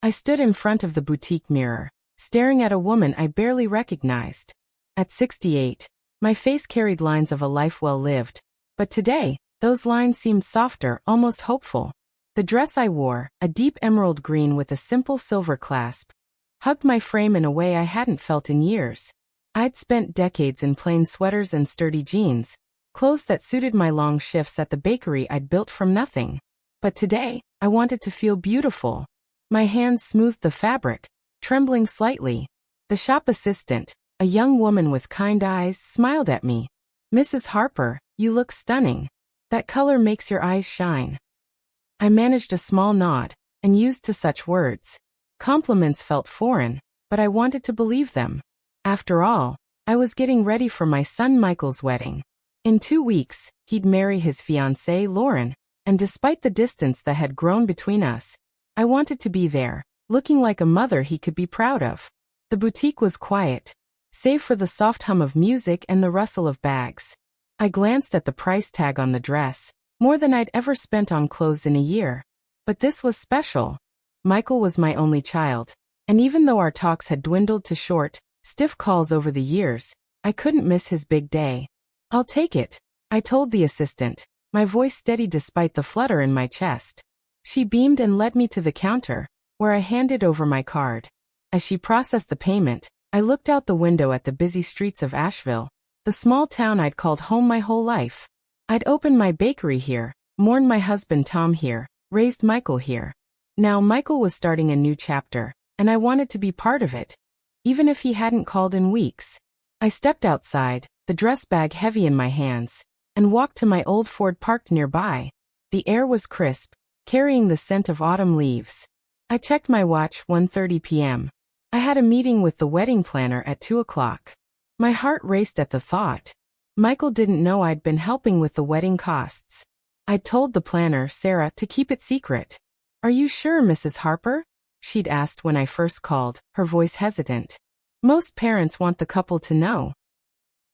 I stood in front of the boutique mirror, staring at a woman I barely recognized. At 68, my face carried lines of a life well lived, but today, those lines seemed softer, almost hopeful. The dress I wore, a deep emerald green with a simple silver clasp, hugged my frame in a way I hadn't felt in years. I'd spent decades in plain sweaters and sturdy jeans, clothes that suited my long shifts at the bakery I'd built from nothing. But today, I wanted to feel beautiful. My hands smoothed the fabric, trembling slightly. The shop assistant, a young woman with kind eyes, smiled at me. "Mrs. Harper, you look stunning. That color makes your eyes shine." I managed a small nod, and used to such words. Compliments felt foreign, but I wanted to believe them. After all, I was getting ready for my son Michael's wedding. In 2 weeks, he'd marry his fiancée Lauren, and despite the distance that had grown between us, I wanted to be there, looking like a mother he could be proud of. The boutique was quiet, save for the soft hum of music and the rustle of bags. I glanced at the price tag on the dress, more than I'd ever spent on clothes in a year. But this was special. Michael was my only child, and even though our talks had dwindled to short, stiff calls over the years, I couldn't miss his big day. "I'll take it," I told the assistant, my voice steady despite the flutter in my chest. She beamed and led me to the counter, where I handed over my card. As she processed the payment, I looked out the window at the busy streets of Asheville, the small town I'd called home my whole life. I'd opened my bakery here, mourned my husband Tom here, raised Michael here. Now Michael was starting a new chapter, and I wanted to be part of it, even if he hadn't called in weeks. I stepped outside, the dress bag heavy in my hands, and walked to my old Ford parked nearby. The air was crisp, carrying the scent of autumn leaves. I checked my watch, 1:30 p.m. I had a meeting with the wedding planner at 2 o'clock. My heart raced at the thought. Michael didn't know I'd been helping with the wedding costs. I'd told the planner, Sarah, to keep it secret. "Are you sure, Mrs. Harper?" she'd asked when I first called, her voice hesitant. "Most parents want the couple to know."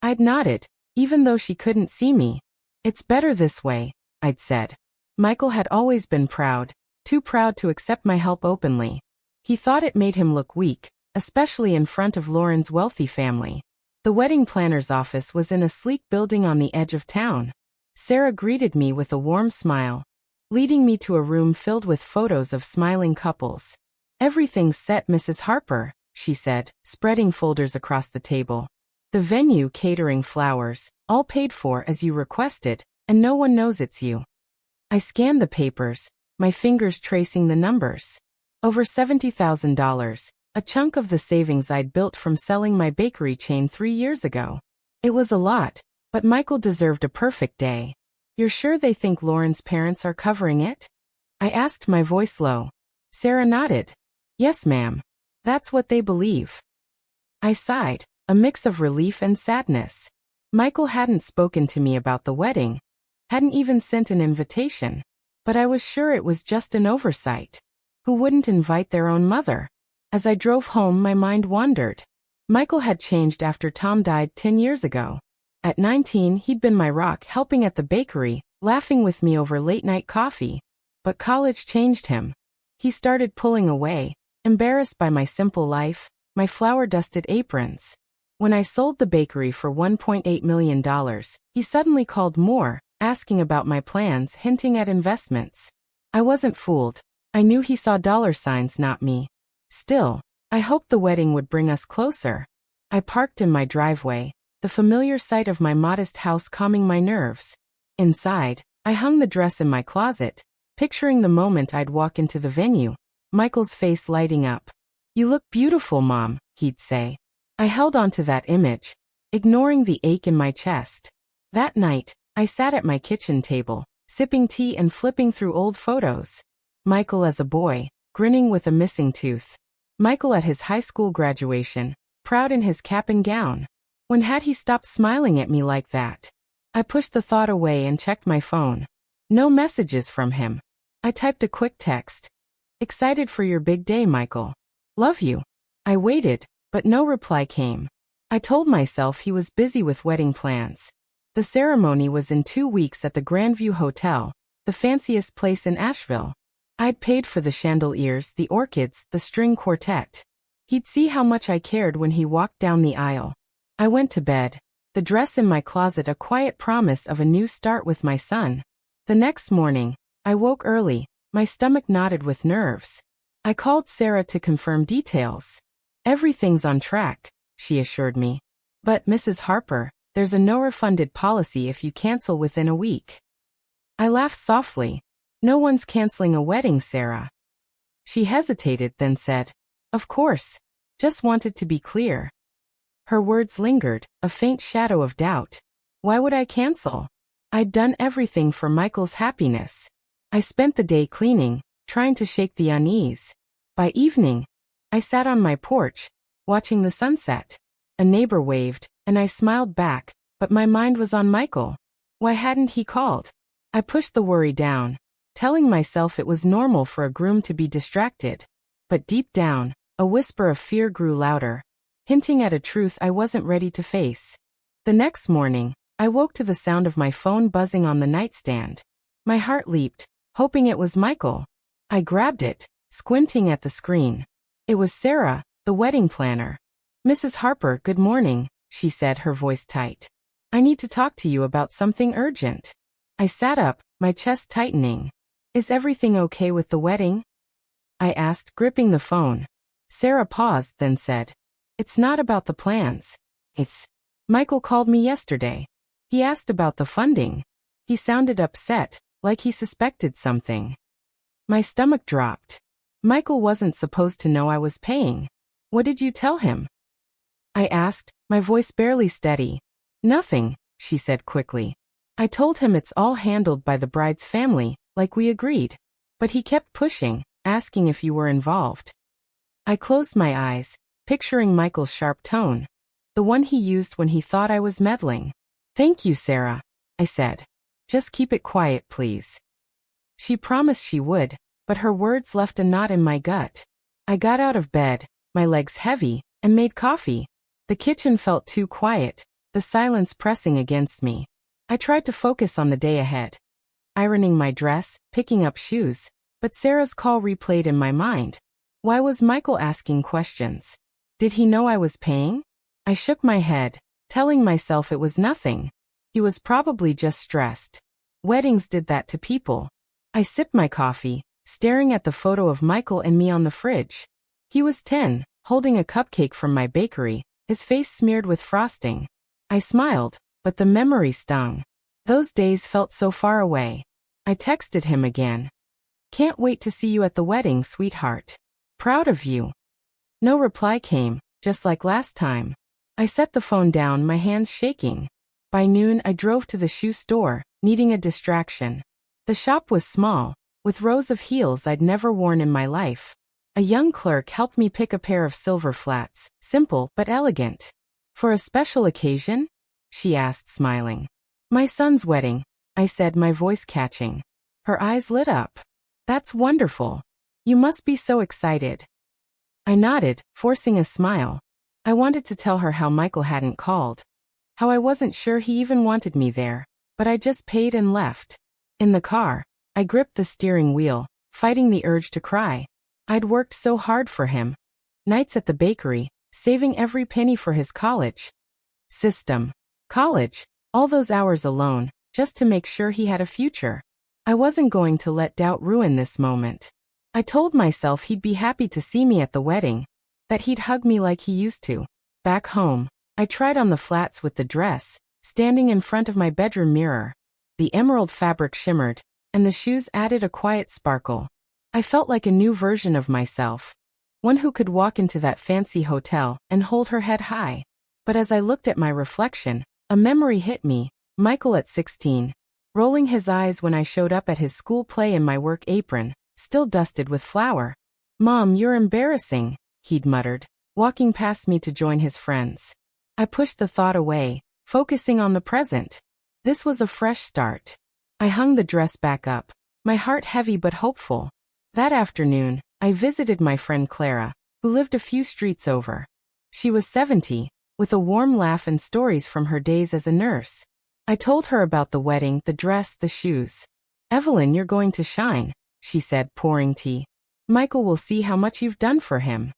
I'd nodded, even though she couldn't see me. "It's better this way," I'd said. Michael had always been proud, too proud to accept my help openly. He thought it made him look weak, especially in front of Lauren's wealthy family. The wedding planner's office was in a sleek building on the edge of town. Sarah greeted me with a warm smile, leading me to a room filled with photos of smiling couples. "Everything's set, Mrs. Harper," she said, spreading folders across the table. "The venue, catering, flowers, all paid for as you requested, and no one knows it's you." I scanned the papers, my fingers tracing the numbers. Over $70,000, a chunk of the savings I'd built from selling my bakery chain 3 years ago. It was a lot, but Michael deserved a perfect day. "You're sure they think Lauren's parents are covering it?" I asked, my voice low. Sarah nodded. "Yes, ma'am. That's what they believe." I sighed, a mix of relief and sadness. Michael hadn't spoken to me about the wedding, hadn't even sent an invitation. But I was sure it was just an oversight. Who wouldn't invite their own mother? As I drove home, my mind wandered. Michael had changed after Tom died 10 years ago. At 19, he'd been my rock, helping at the bakery, laughing with me over late-night coffee. But college changed him. He started pulling away, embarrassed by my simple life, my flour-dusted aprons. When I sold the bakery for $1.8 million, he suddenly called more, asking about my plans, hinting at investments. I wasn't fooled. I knew he saw dollar signs, not me. Still, I hoped the wedding would bring us closer. I parked in my driveway, the familiar sight of my modest house calming my nerves. Inside, I hung the dress in my closet, picturing the moment I'd walk into the venue, Michael's face lighting up. "You look beautiful, Mom," he'd say. I held on to that image, ignoring the ache in my chest. That night, I sat at my kitchen table, sipping tea and flipping through old photos. Michael as a boy, grinning with a missing tooth. Michael at his high school graduation, proud in his cap and gown. When had he stopped smiling at me like that? I pushed the thought away and checked my phone. No messages from him. I typed a quick text. "Excited for your big day, Michael. Love you." I waited, but no reply came. I told myself he was busy with wedding plans. The ceremony was in 2 weeks at the Grandview Hotel, the fanciest place in Asheville. I'd paid for the chandeliers, the orchids, the string quartet. He'd see how much I cared when he walked down the aisle. I went to bed, the dress in my closet a quiet promise of a new start with my son. The next morning, I woke early, my stomach knotted with nerves. I called Sarah to confirm details. "Everything's on track," she assured me. "But, Mrs. Harper, there's a no-refunded policy if you cancel within a week." I laughed softly. "No one's canceling a wedding, Sarah." She hesitated, then said, "Of course. Just wanted to be clear." Her words lingered, a faint shadow of doubt. Why would I cancel? I'd done everything for Michael's happiness. I spent the day cleaning, trying to shake the unease. By evening, I sat on my porch, watching the sunset. A neighbor waved, and I smiled back, but my mind was on Michael. Why hadn't he called? I pushed the worry down, telling myself it was normal for a groom to be distracted. But deep down, a whisper of fear grew louder, hinting at a truth I wasn't ready to face. The next morning, I woke to the sound of my phone buzzing on the nightstand. My heart leaped, hoping it was Michael. I grabbed it, squinting at the screen. It was Sarah, the wedding planner. "Mrs. Harper, good morning," she said, her voice tight. "I need to talk to you about something urgent." I sat up, my chest tightening. "Is everything okay with the wedding?" I asked, gripping the phone. Sarah paused, then said, "It's not about the plans. It's... Michael called me yesterday. He asked about the funding. He sounded upset, like he suspected something." My stomach dropped. Michael wasn't supposed to know I was paying. "What did you tell him?" I asked, my voice barely steady. "Nothing," she said quickly. "I told him it's all handled by the bride's family, like we agreed. But he kept pushing, asking if you were involved." I closed my eyes, picturing Michael's sharp tone, the one he used when he thought I was meddling. "Thank you, Sarah," I said. "Just keep it quiet, please." She promised she would, but her words left a knot in my gut. I got out of bed, my legs heavy, and made coffee. The kitchen felt too quiet, the silence pressing against me. I tried to focus on the day ahead, ironing my dress, picking up shoes, but Sarah's call replayed in my mind. Why was Michael asking questions? Did he know I was paying? I shook my head, telling myself it was nothing. He was probably just stressed. Weddings did that to people. I sipped my coffee, staring at the photo of Michael and me on the fridge. He was 10, holding a cupcake from my bakery, his face smeared with frosting. I smiled, but the memory stung. Those days felt so far away. I texted him again. "Can't wait to see you at the wedding, sweetheart. Proud of you." No reply came, just like last time. I set the phone down, my hands shaking. By noon, I drove to the shoe store, needing a distraction. The shop was small, with rows of heels I'd never worn in my life. A young clerk helped me pick a pair of silver flats, simple but elegant. "For a special occasion?" she asked, smiling. "My son's wedding," I said, my voice catching. Her eyes lit up. "That's wonderful. You must be so excited." I nodded, forcing a smile. I wanted to tell her how Michael hadn't called, how I wasn't sure he even wanted me there, but I just paid and left. In the car, I gripped the steering wheel, fighting the urge to cry. I'd worked so hard for him. Nights at the bakery, saving every penny for his college. College, all those hours alone, just to make sure he had a future. I wasn't going to let doubt ruin this moment. I told myself he'd be happy to see me at the wedding, that he'd hug me like he used to. Back home, I tried on the flats with the dress, standing in front of my bedroom mirror. The emerald fabric shimmered, and the shoes added a quiet sparkle. I felt like a new version of myself, one who could walk into that fancy hotel and hold her head high. But as I looked at my reflection, a memory hit me. Michael at 16, rolling his eyes when I showed up at his school play in my work apron, still dusted with flour. "Mom, you're embarrassing," he'd muttered, walking past me to join his friends. I pushed the thought away, focusing on the present. This was a fresh start. I hung the dress back up, my heart heavy but hopeful. That afternoon, I visited my friend Clara, who lived a few streets over. She was 70, with a warm laugh and stories from her days as a nurse. I told her about the wedding, the dress, the shoes. "Evelyn, you're going to shine," she said, pouring tea. Michael will see how much you've done for him.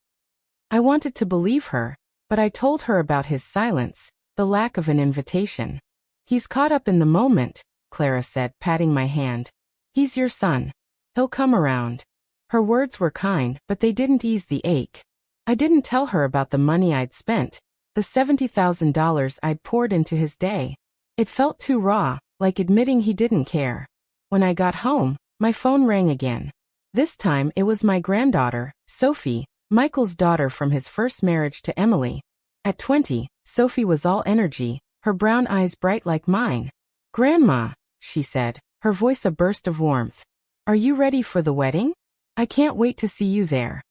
I wanted to believe her, but I told her about his silence, the lack of an invitation. He's caught up in the moment, Clara said, patting my hand. He's your son. He'll come around. Her words were kind, but they didn't ease the ache. I didn't tell her about the money I'd spent, the $70,000 I'd poured into his day. It felt too raw, like admitting he didn't care. When I got home, my phone rang again. This time it was my granddaughter, Sophie, Michael's daughter from his first marriage to Emily. At 20, Sophie was all energy, her brown eyes bright like mine. "Grandma," she said, her voice a burst of warmth. "Are you ready for the wedding? I can't wait to see you there."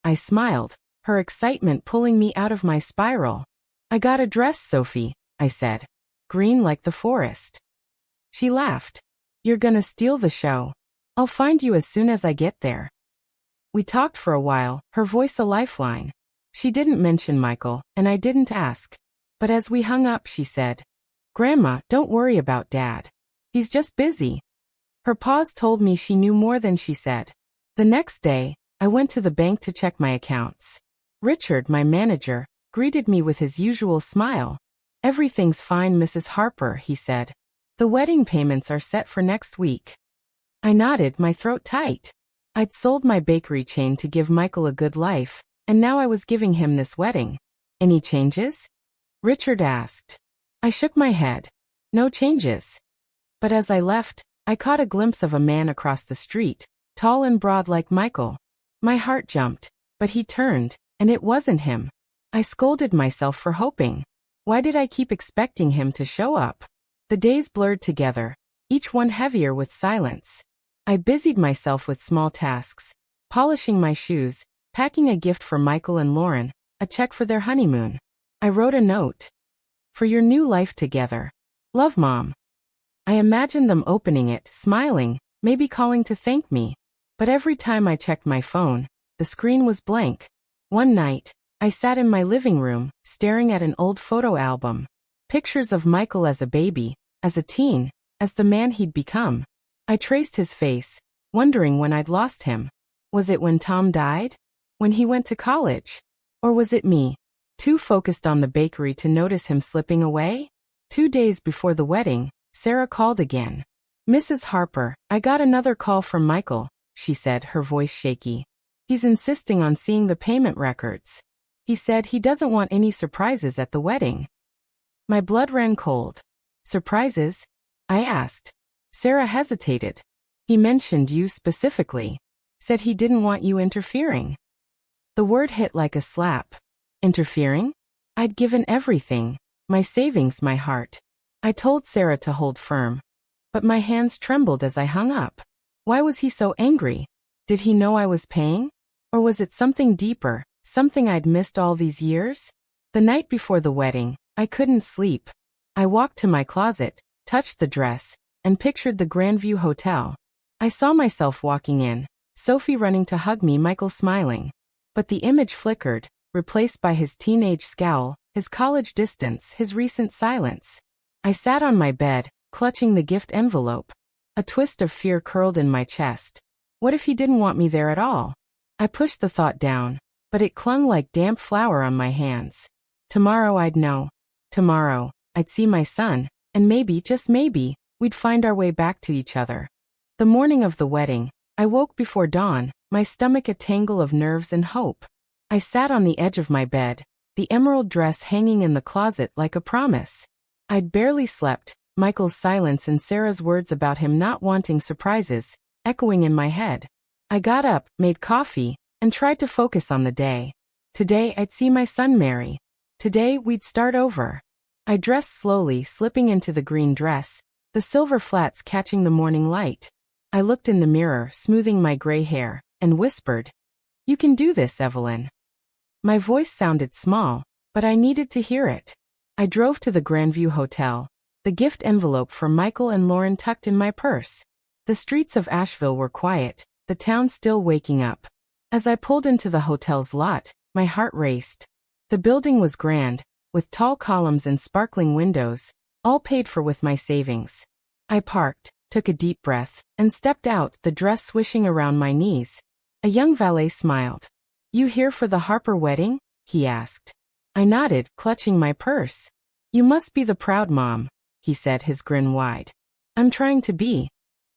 I smiled, her excitement pulling me out of my spiral. "I got a dress, Sophie," I said. "Green like the forest." She laughed. "You're gonna steal the show. I'll find you as soon as I get there." We talked for a while, her voice a lifeline. She didn't mention Michael, and I didn't ask. But as we hung up, she said, "Grandma, don't worry about Dad. He's just busy." Her pause told me she knew more than she said. The next day, I went to the bank to check my accounts. Richard, my manager, greeted me with his usual smile. "Everything's fine, Mrs. Harper," he said. "The wedding payments are set for next week." I nodded, my throat tight. I'd sold my bakery chain to give Michael a good life, and now I was giving him this wedding. "Any changes?" Richard asked. I shook my head. "No changes." But as I left, I caught a glimpse of a man across the street, tall and broad like Michael. My heart jumped, but he turned, and it wasn't him. I scolded myself for hoping. Why did I keep expecting him to show up? The days blurred together, each one heavier with silence. I busied myself with small tasks, polishing my shoes, packing a gift for Michael and Lauren, a check for their honeymoon. I wrote a note. "For your new life together. Love, Mom." I imagined them opening it, smiling, maybe calling to thank me. But every time I checked my phone, the screen was blank. One night, I sat in my living room, staring at an old photo album. Pictures of Michael as a baby, as a teen, as the man he'd become. I traced his face, wondering when I'd lost him. Was it when Tom died? When he went to college? Or was it me, too focused on the bakery to notice him slipping away? 2 days before the wedding, Sarah called again. "Mrs. Harper, I got another call from Michael," she said, her voice shaky. "He's insisting on seeing the payment records. He said he doesn't want any surprises at the wedding." My blood ran cold. "Surprises?" I asked. Sarah hesitated. "He mentioned you specifically. Said he didn't want you interfering." The word hit like a slap. Interfering? I'd given everything. My savings, my heart. I told Sarah to hold firm. But my hands trembled as I hung up. Why was he so angry? Did he know I was paying? Or was it something deeper, something I'd missed all these years? The night before the wedding, I couldn't sleep. I walked to my closet, touched the dress, and pictured the Grandview Hotel. I saw myself walking in, Sophie running to hug me, Michael smiling. But the image flickered, replaced by his teenage scowl, his college distance, his recent silence. I sat on my bed, clutching the gift envelope. A twist of fear curled in my chest. What if he didn't want me there at all? I pushed the thought down, but it clung like damp flour on my hands. Tomorrow I'd know. Tomorrow, I'd see my son, and maybe, just maybe, we'd find our way back to each other. The morning of the wedding, I woke before dawn, my stomach a tangle of nerves and hope. I sat on the edge of my bed, the emerald dress hanging in the closet like a promise. I'd barely slept, Michael's silence and Sarah's words about him not wanting surprises, echoing in my head. I got up, made coffee, and tried to focus on the day. Today I'd see my son marry. Today we'd start over. I dressed slowly, slipping into the green dress, the silver flats catching the morning light. I looked in the mirror, smoothing my gray hair, and whispered, "You can do this, Evelyn." My voice sounded small, but I needed to hear it. I drove to the Grandview Hotel, the gift envelope for Michael and Lauren tucked in my purse. The streets of Asheville were quiet, the town still waking up. As I pulled into the hotel's lot, my heart raced. The building was grand, with tall columns and sparkling windows, all paid for with my savings. I parked, took a deep breath, and stepped out, the dress swishing around my knees. A young valet smiled. "You here for the Harper wedding?" he asked. I nodded, clutching my purse. "You must be the proud mom," he said, his grin wide. "I'm trying to be,"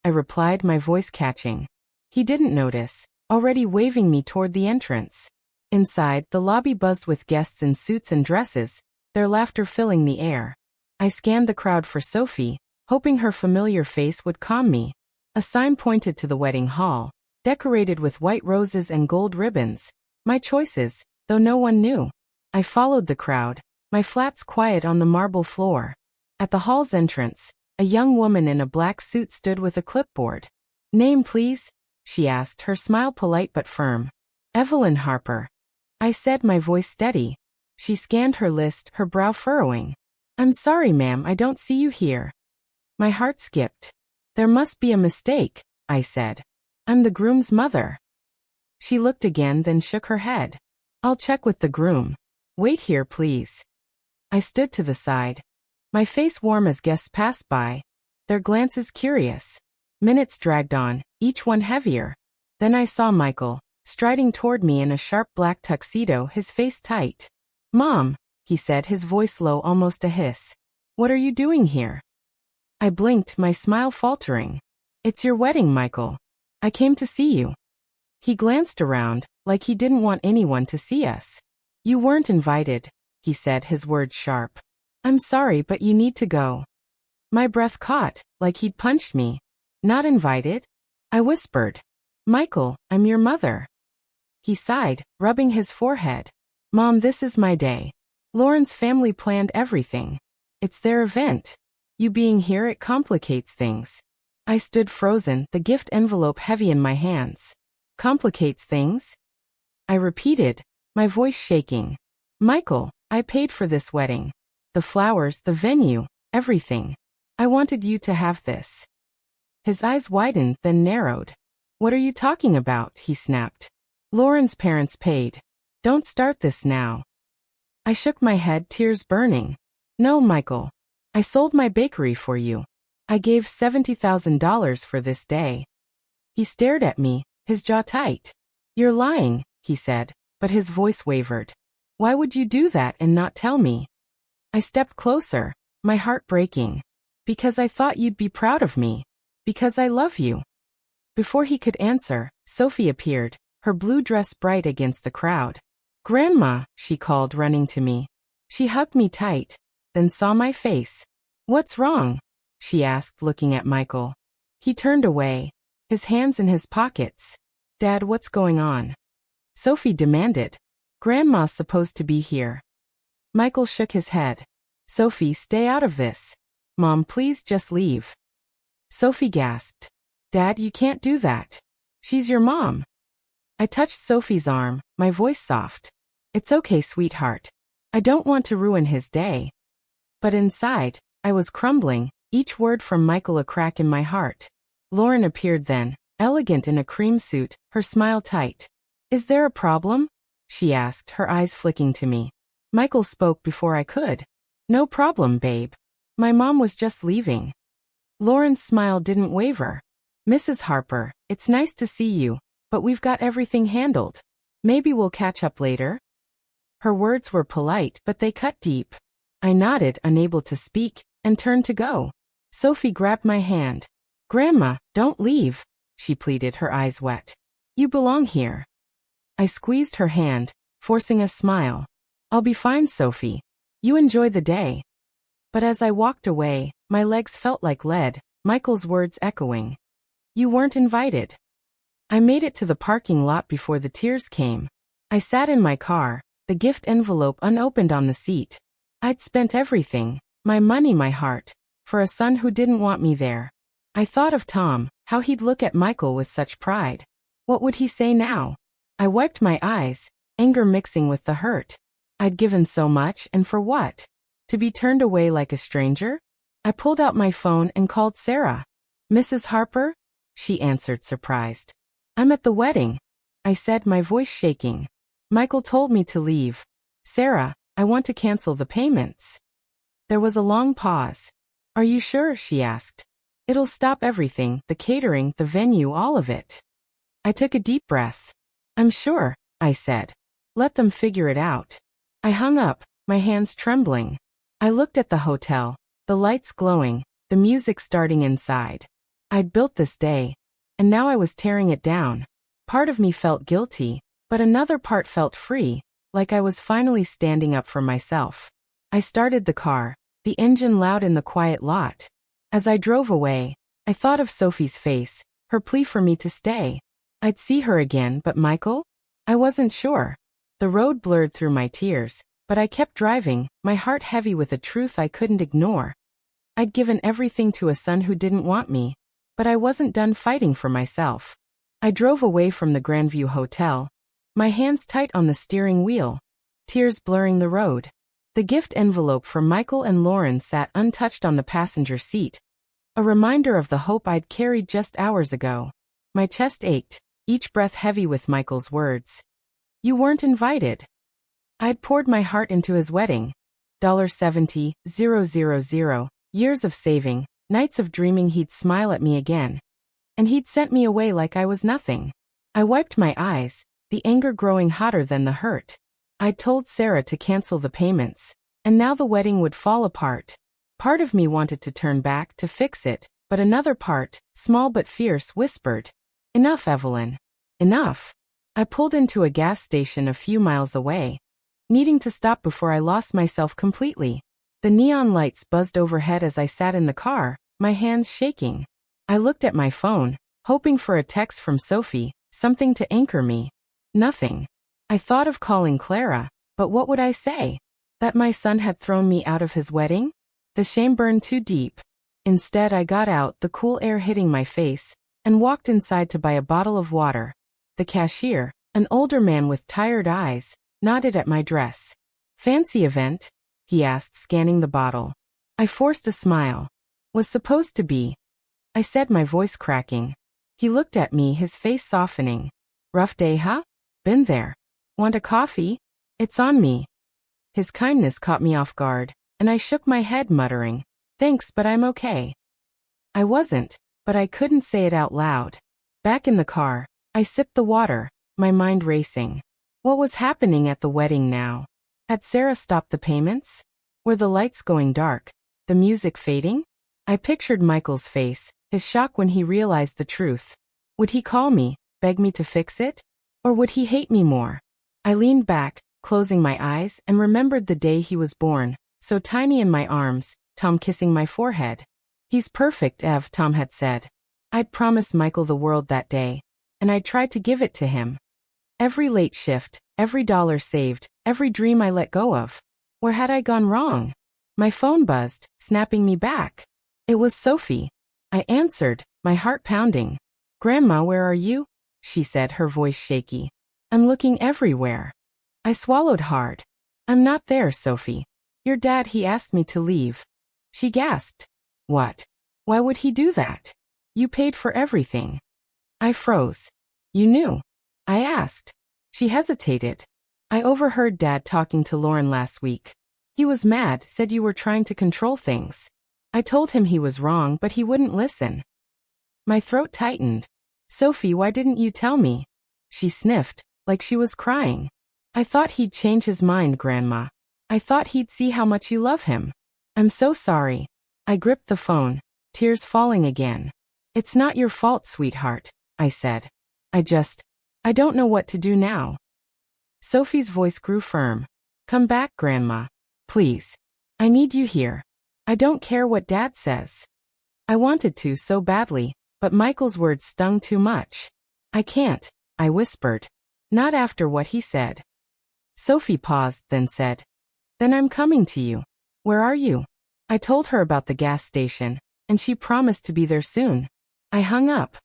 I replied, my voice catching. He didn't notice, already waving me toward the entrance. Inside, the lobby buzzed with guests in suits and dresses, their laughter filling the air. I scanned the crowd for Sophie, hoping her familiar face would calm me. A sign pointed to the wedding hall, decorated with white roses and gold ribbons. My choices, though no one knew. I followed the crowd, my flats quiet on the marble floor. At the hall's entrance, a young woman in a black suit stood with a clipboard. "Name, please?" she asked, her smile polite but firm. "Evelyn Harper," I said, my voice steady. She scanned her list, her brow furrowing. "I'm sorry, ma'am, I don't see you here." My heart skipped. "There must be a mistake," I said. "I'm the groom's mother." She looked again, then shook her head. "I'll check with the groom. Wait here, please." I stood to the side, my face warm as guests passed by, their glances curious. Minutes dragged on, each one heavier. Then I saw Michael, striding toward me in a sharp black tuxedo, his face tight. "Mom," he said, his voice low, almost a hiss. "What are you doing here?" I blinked, my smile faltering. "It's your wedding, Michael. I came to see you." He glanced around, like he didn't want anyone to see us. "You weren't invited," he said, his words sharp. "I'm sorry, but you need to go." My breath caught, like he'd punched me. "Not invited?" I whispered. "Michael, I'm your mother." He sighed, rubbing his forehead. "Mom, this is my day. Lauren's family planned everything. It's their event. You being here, it complicates things." I stood frozen, the gift envelope heavy in my hands. "Complicates things?" I repeated, my voice shaking. "Michael, I paid for this wedding. The flowers, the venue, everything. I wanted you to have this." His eyes widened, then narrowed. "What are you talking about?" he snapped. "Lauren's parents paid. Don't start this now." I shook my head, tears burning. "No, Michael. I sold my bakery for you. I gave $70,000 for this day." He stared at me, his jaw tight. "You're lying," he said, but his voice wavered. "Why would you do that and not tell me?" I stepped closer, my heart breaking. "Because I thought you'd be proud of me. Because I love you." Before he could answer, Sophie appeared, her blue dress bright against the crowd. "Grandma," she called, running to me. She hugged me tight, then saw my face. "What's wrong?" she asked, looking at Michael. He turned away, his hands in his pockets. "Dad, what's going on?" Sophie demanded. "Grandma's supposed to be here." Michael shook his head. "Sophie, stay out of this. Mom, please just leave." Sophie gasped. "Dad, you can't do that. She's your mom." I touched Sophie's arm, my voice soft. "It's okay, sweetheart. I don't want to ruin his day." But inside, I was crumbling, each word from Michael a crack in my heart. Lauren appeared then, elegant in a cream suit, her smile tight. "Is there a problem?" she asked, her eyes flicking to me. Michael spoke before I could. "No problem, babe. My mom was just leaving." Lauren's smile didn't waver. "Mrs. Harper, it's nice to see you, but we've got everything handled. Maybe we'll catch up later?" Her words were polite, but they cut deep. I nodded, unable to speak, and turned to go. Sophie grabbed my hand. "Grandma, don't leave," she pleaded, her eyes wet. "You belong here." I squeezed her hand, forcing a smile. "I'll be fine, Sophie. You enjoy the day." But as I walked away, my legs felt like lead, Michael's words echoing. "You weren't invited." I made it to the parking lot before the tears came. I sat in my car, the gift envelope unopened on the seat. I'd spent everything, my money, my heart, for a son who didn't want me there. I thought of Tom, how he'd look at Michael with such pride. What would he say now? I wiped my eyes, anger mixing with the hurt. I'd given so much, and for what? To be turned away like a stranger? I pulled out my phone and called Sarah. "Mrs. Harper?" She answered, surprised. "I'm at the wedding," I said, my voice shaking. "Michael told me to leave." "Sarah, I want to cancel the payments." There was a long pause. "Are you sure?" she asked. It'll stop everything, the catering, the venue, all of it. I took a deep breath. I'm sure, I said. Let them figure it out. I hung up, my hands trembling. I looked at the hotel, the lights glowing, the music starting inside. I'd built this day, and now I was tearing it down. Part of me felt guilty, but another part felt free, like I was finally standing up for myself. I started the car, the engine loud in the quiet lot. As I drove away, I thought of Sophie's face, her plea for me to stay. I'd see her again, but Michael? I wasn't sure. The road blurred through my tears, but I kept driving, my heart heavy with a truth I couldn't ignore. I'd given everything to a son who didn't want me, but I wasn't done fighting for myself. I drove away from the Grandview Hotel, my hands tight on the steering wheel, tears blurring the road. The gift envelope for Michael and Lauren sat untouched on the passenger seat, a reminder of the hope I'd carried just hours ago. My chest ached, each breath heavy with Michael's words. You weren't invited. I'd poured my heart into his wedding. $70,000, years of saving, nights of dreaming he'd smile at me again. And he'd sent me away like I was nothing. I wiped my eyes, the anger growing hotter than the hurt. I'd told Sarah to cancel the payments, and now the wedding would fall apart. Part of me wanted to turn back to fix it, but another part, small but fierce, whispered, Enough, Evelyn. Enough. I pulled into a gas station a few miles away, needing to stop before I lost myself completely. The neon lights buzzed overhead as I sat in the car, my hands shaking. I looked at my phone, hoping for a text from Sophie, something to anchor me. Nothing. I thought of calling Clara, but what would I say? That my son had thrown me out of his wedding? The shame burned too deep. Instead, I got out, the cool air hitting my face, and walked inside to buy a bottle of water. The cashier, an older man with tired eyes, nodded at my dress. Fancy event? He asked, scanning the bottle. I forced a smile. Was supposed to be. I said, my voice cracking. He looked at me, his face softening. Rough day, huh? Been there. Want a coffee? It's on me. His kindness caught me off guard, and I shook my head, muttering, Thanks, but I'm okay. I wasn't, but I couldn't say it out loud. Back in the car, I sipped the water, my mind racing. What was happening at the wedding now? Had Sarah stopped the payments? Were the lights going dark, the music fading? I pictured Michael's face, his shock when he realized the truth. Would he call me, beg me to fix it? Or would he hate me more? I leaned back, closing my eyes, and remembered the day he was born, so tiny in my arms, Tom kissing my forehead. He's perfect, Ev, Tom had said. I'd promised Michael the world that day, and I'd tried to give it to him. Every late shift, every dollar saved, every dream I let go of. Where had I gone wrong? My phone buzzed, snapping me back. It was Sophie. I answered, my heart pounding. Grandma, where are you? She said, her voice shaky. I'm looking everywhere. I swallowed hard. I'm not there, Sophie. Your dad, he asked me to leave. She gasped. What? Why would he do that? You paid for everything. I froze. You knew? I asked. She hesitated. I overheard Dad talking to Lauren last week. He was mad, said you were trying to control things. I told him he was wrong, but he wouldn't listen. My throat tightened. Sophie, why didn't you tell me? She sniffed, like she was crying. I thought he'd change his mind, Grandma. I thought he'd see how much you love him. I'm so sorry. I gripped the phone, tears falling again. It's not your fault, sweetheart, I said. I don't know what to do now. Sophie's voice grew firm. Come back, Grandma. Please. I need you here. I don't care what Dad says. I wanted to so badly, but Michael's words stung too much. I can't, I whispered. Not after what he said. Sophie paused, then said, Then I'm coming to you. Where are you? I told her about the gas station, and she promised to be there soon. I hung up.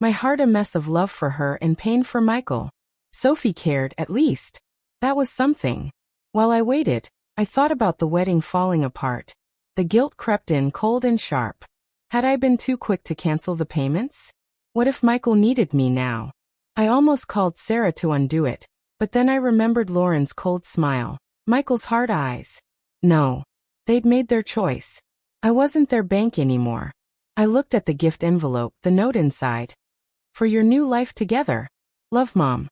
My heart a mess of love for her and pain for Michael. Sophie cared, at least. That was something. While I waited, I thought about the wedding falling apart. The guilt crept in cold and sharp. Had I been too quick to cancel the payments? What if Michael needed me now? I almost called Sarah to undo it, but then I remembered Lauren's cold smile, Michael's hard eyes. No. They'd made their choice. I wasn't their bank anymore. I looked at the gift envelope, the note inside. For your new life together. Love, Mom.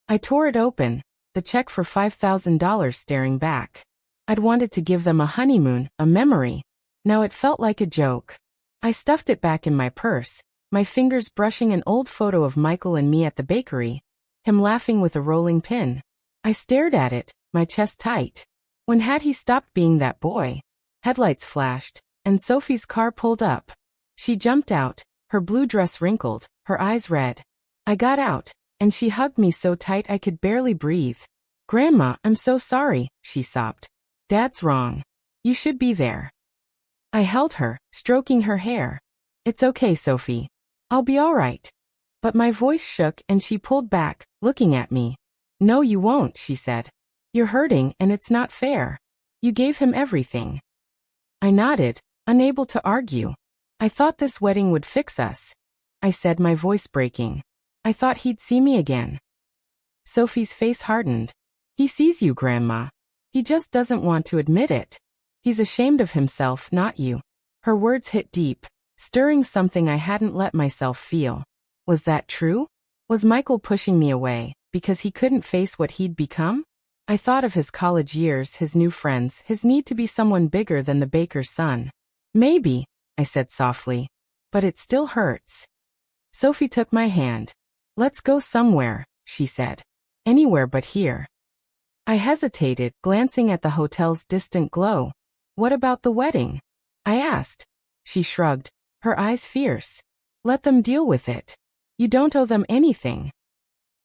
I tore it open, the check for $5,000 staring back. I'd wanted to give them a honeymoon, a memory. Now it felt like a joke. I stuffed it back in my purse, my fingers brushing an old photo of Michael and me at the bakery, him laughing with a rolling pin. I stared at it, my chest tight. When had he stopped being that boy? Headlights flashed, and Sophie's car pulled up. She jumped out, her blue dress wrinkled, her eyes red. I got out, and she hugged me so tight I could barely breathe. Grandma, I'm so sorry, she sobbed. Dad's wrong. You should be there. I held her, stroking her hair. It's okay, Sophie. I'll be all right. But my voice shook and she pulled back, looking at me. No, you won't, she said. You're hurting and it's not fair. You gave him everything. I nodded, unable to argue. I thought this wedding would fix us. I said, my voice breaking. I thought he'd see me again. Sophie's face hardened. He sees you, Grandma. He just doesn't want to admit it. He's ashamed of himself, not you. Her words hit deep, stirring something I hadn't let myself feel. Was that true? Was Michael pushing me away because he couldn't face what he'd become? I thought of his college years, his new friends, his need to be someone bigger than the baker's son. Maybe, I said softly, but it still hurts. Sophie took my hand. Let's go somewhere, she said. Anywhere but here. I hesitated, glancing at the hotel's distant glow. What about the wedding? I asked. She shrugged, her eyes fierce. Let them deal with it. You don't owe them anything.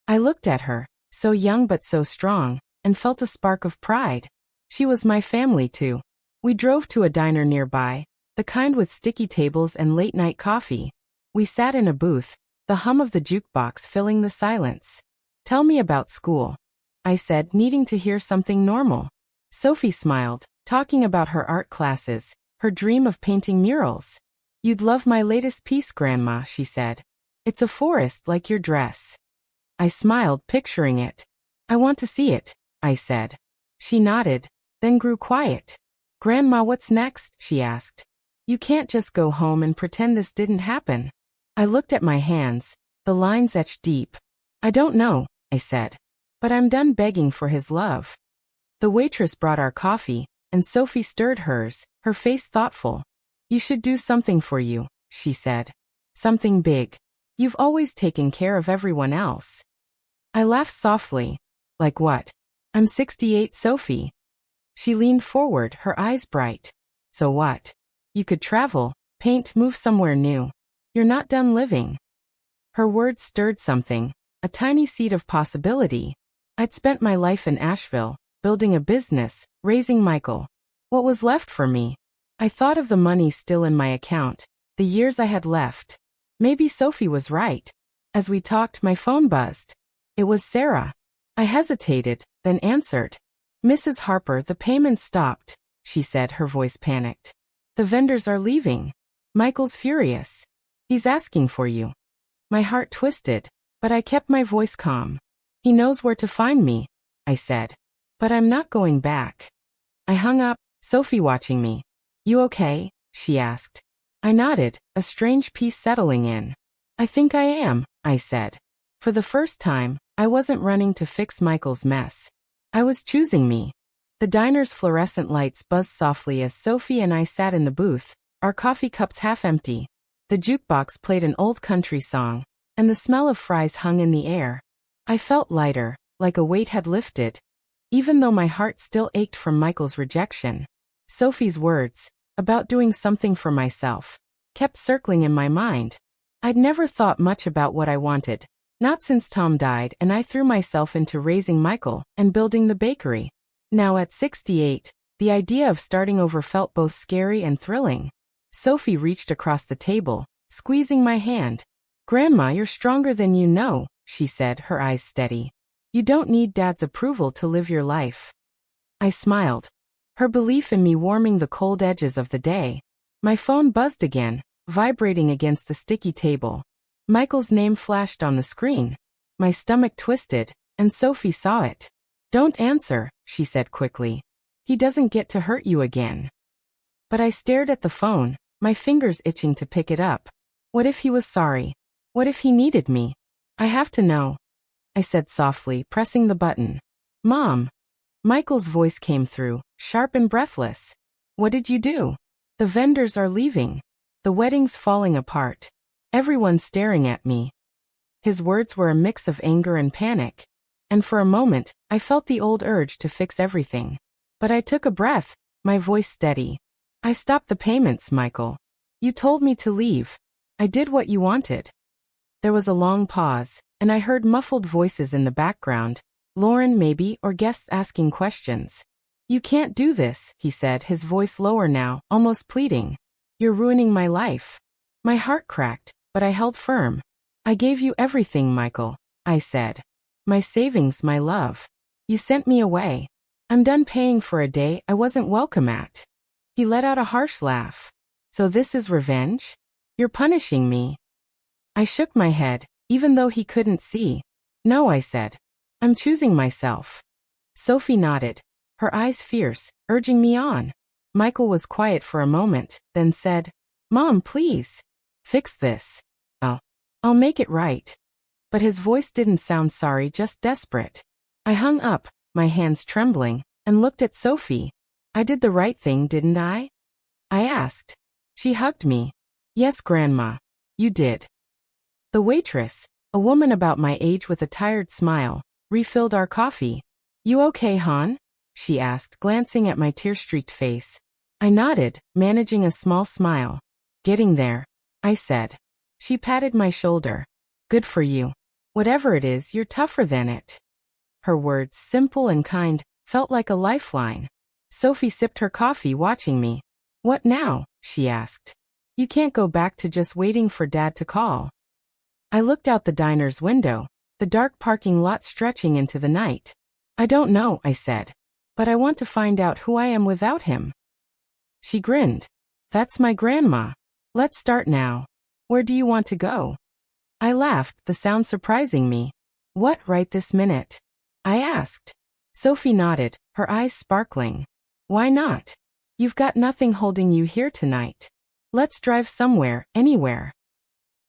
I looked at her, so young but so strong, and felt a spark of pride. She was my family too. We drove to a diner nearby, the kind with sticky tables and late-night coffee. We sat in a booth, the hum of the jukebox filling the silence. Tell me about school, I said, needing to hear something normal. Sophie smiled, talking about her art classes, her dream of painting murals. You'd love my latest piece, Grandma, she said. It's a forest like your dress. I smiled, picturing it. I want to see it, I said. She nodded, then grew quiet. Grandma, what's next? She asked. You can't just go home and pretend this didn't happen. I looked at my hands, the lines etched deep. I don't know, I said. But I'm done begging for his love. The waitress brought our coffee, and Sophie stirred hers, her face thoughtful. You should do something for you, she said. Something big. You've always taken care of everyone else. I laughed softly. Like what? I'm 68, Sophie. She leaned forward, her eyes bright. So what? You could travel, paint, move somewhere new. You're not done living. Her words stirred something, a tiny seed of possibility. I'd spent my life in Asheville, building a business, raising Michael. What was left for me? I thought of the money still in my account, the years I had left. Maybe Sophie was right. As we talked, my phone buzzed. It was Sarah. I hesitated, then answered. Mrs. Harper, the payment stopped, she said, her voice panicked. The vendors are leaving. Michael's furious. He's asking for you. My heart twisted, but I kept my voice calm. He knows where to find me, I said. But I'm not going back. I hung up, Sophie watching me. You okay? She asked. I nodded, a strange peace settling in. I think I am, I said. For the first time, I wasn't running to fix Michael's mess. I was choosing me. The diner's fluorescent lights buzzed softly as Sophie and I sat in the booth, our coffee cups half empty. The jukebox played an old country song, and the smell of fries hung in the air. I felt lighter, like a weight had lifted, even though my heart still ached from Michael's rejection. Sophie's words, about doing something for myself, kept circling in my mind. I'd never thought much about what I wanted, not since Tom died and I threw myself into raising Michael and building the bakery. Now at 68, the idea of starting over felt both scary and thrilling. Sophie reached across the table, squeezing my hand. Grandma, you're stronger than you know, she said, her eyes steady. You don't need Dad's approval to live your life. I smiled, her belief in me warming the cold edges of the day. My phone buzzed again, vibrating against the sticky table. Michael's name flashed on the screen. My stomach twisted, and Sophie saw it. Don't answer, she said quickly. He doesn't get to hurt you again. But I stared at the phone, my fingers itching to pick it up. What if he was sorry? What if he needed me? I have to know, I said softly, pressing the button. Mom. Michael's voice came through, sharp and breathless. What did you do? The vendors are leaving. The wedding's falling apart. Everyone's staring at me. His words were a mix of anger and panic. And for a moment, I felt the old urge to fix everything. But I took a breath, my voice steady. I stopped the payments, Michael. You told me to leave. I did what you wanted. There was a long pause, and I heard muffled voices in the background, Lauren maybe, or guests asking questions. You can't do this, he said, his voice lower now, almost pleading. You're ruining my life. My heart cracked, but I held firm. I gave you everything, Michael, I said. My savings, my love. You sent me away. I'm done paying for a day I wasn't welcome at. He let out a harsh laugh. So this is revenge? You're punishing me. I shook my head, even though he couldn't see. No, I said. I'm choosing myself. Sophie nodded, her eyes fierce, urging me on. Michael was quiet for a moment, then said, Mom, please. Fix this. I'll make it right. But his voice didn't sound sorry, just desperate. I hung up, my hands trembling, and looked at Sophie. I did the right thing, didn't I? I asked. She hugged me. Yes, Grandma. You did. The waitress, a woman about my age with a tired smile, refilled our coffee. You okay, hon? She asked, glancing at my tear-streaked face. I nodded, managing a small smile. Getting there, I said. She patted my shoulder. Good for you. Whatever it is, you're tougher than it. Her words, simple and kind, felt like a lifeline. Sophie sipped her coffee, watching me. What now? She asked. You can't go back to just waiting for Dad to call. I looked out the diner's window, the dark parking lot stretching into the night. I don't know, I said. But I want to find out who I am without him. She grinned. That's my grandma. Let's start now. Where do you want to go? I laughed, the sound surprising me. What, right this minute? I asked. Sophie nodded, her eyes sparkling. Why not? You've got nothing holding you here tonight. Let's drive somewhere, anywhere.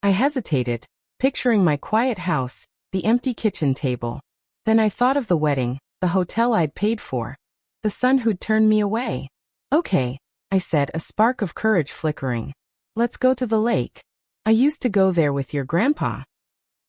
I hesitated, picturing my quiet house, the empty kitchen table. Then I thought of the wedding, the hotel I'd paid for, the son who'd turned me away. Okay, I said, a spark of courage flickering. Let's go to the lake. I used to go there with your grandpa.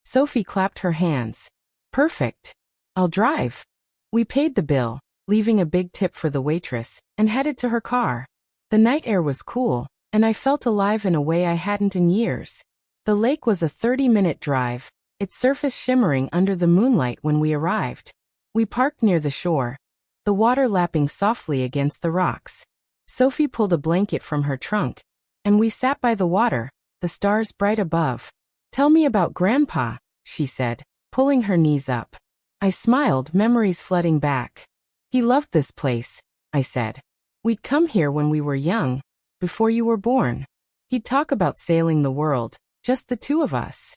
Sophie clapped her hands. Perfect. I'll drive. We paid the bill, leaving a big tip for the waitress, and headed to her car. The night air was cool, and I felt alive in a way I hadn't in years. The lake was a 30-minute drive, its surface shimmering under the moonlight when we arrived. We parked near the shore, the water lapping softly against the rocks. Sophie pulled a blanket from her trunk, and we sat by the water, the stars bright above. Tell me about Grandpa, she said, pulling her knees up. I smiled, memories flooding back. He loved this place, I said. We'd come here when we were young, before you were born. He'd talk about sailing the world, just the two of us.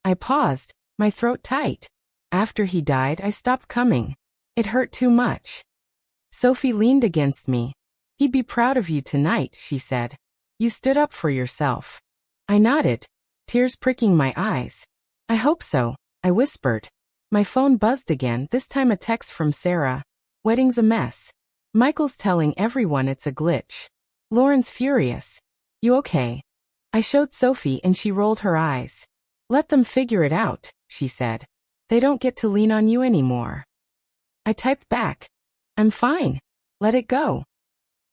I paused, my throat tight. After he died, I stopped coming. It hurt too much. Sophie leaned against me. He'd be proud of you tonight, she said. You stood up for yourself. I nodded, tears pricking my eyes. I hope so, I whispered. My phone buzzed again, this time a text from Sarah. Wedding's a mess. Michael's telling everyone it's a glitch. Lauren's furious. You okay? I showed Sophie and she rolled her eyes. Let them figure it out, she said. They don't get to lean on you anymore. I typed back. I'm fine. Let it go.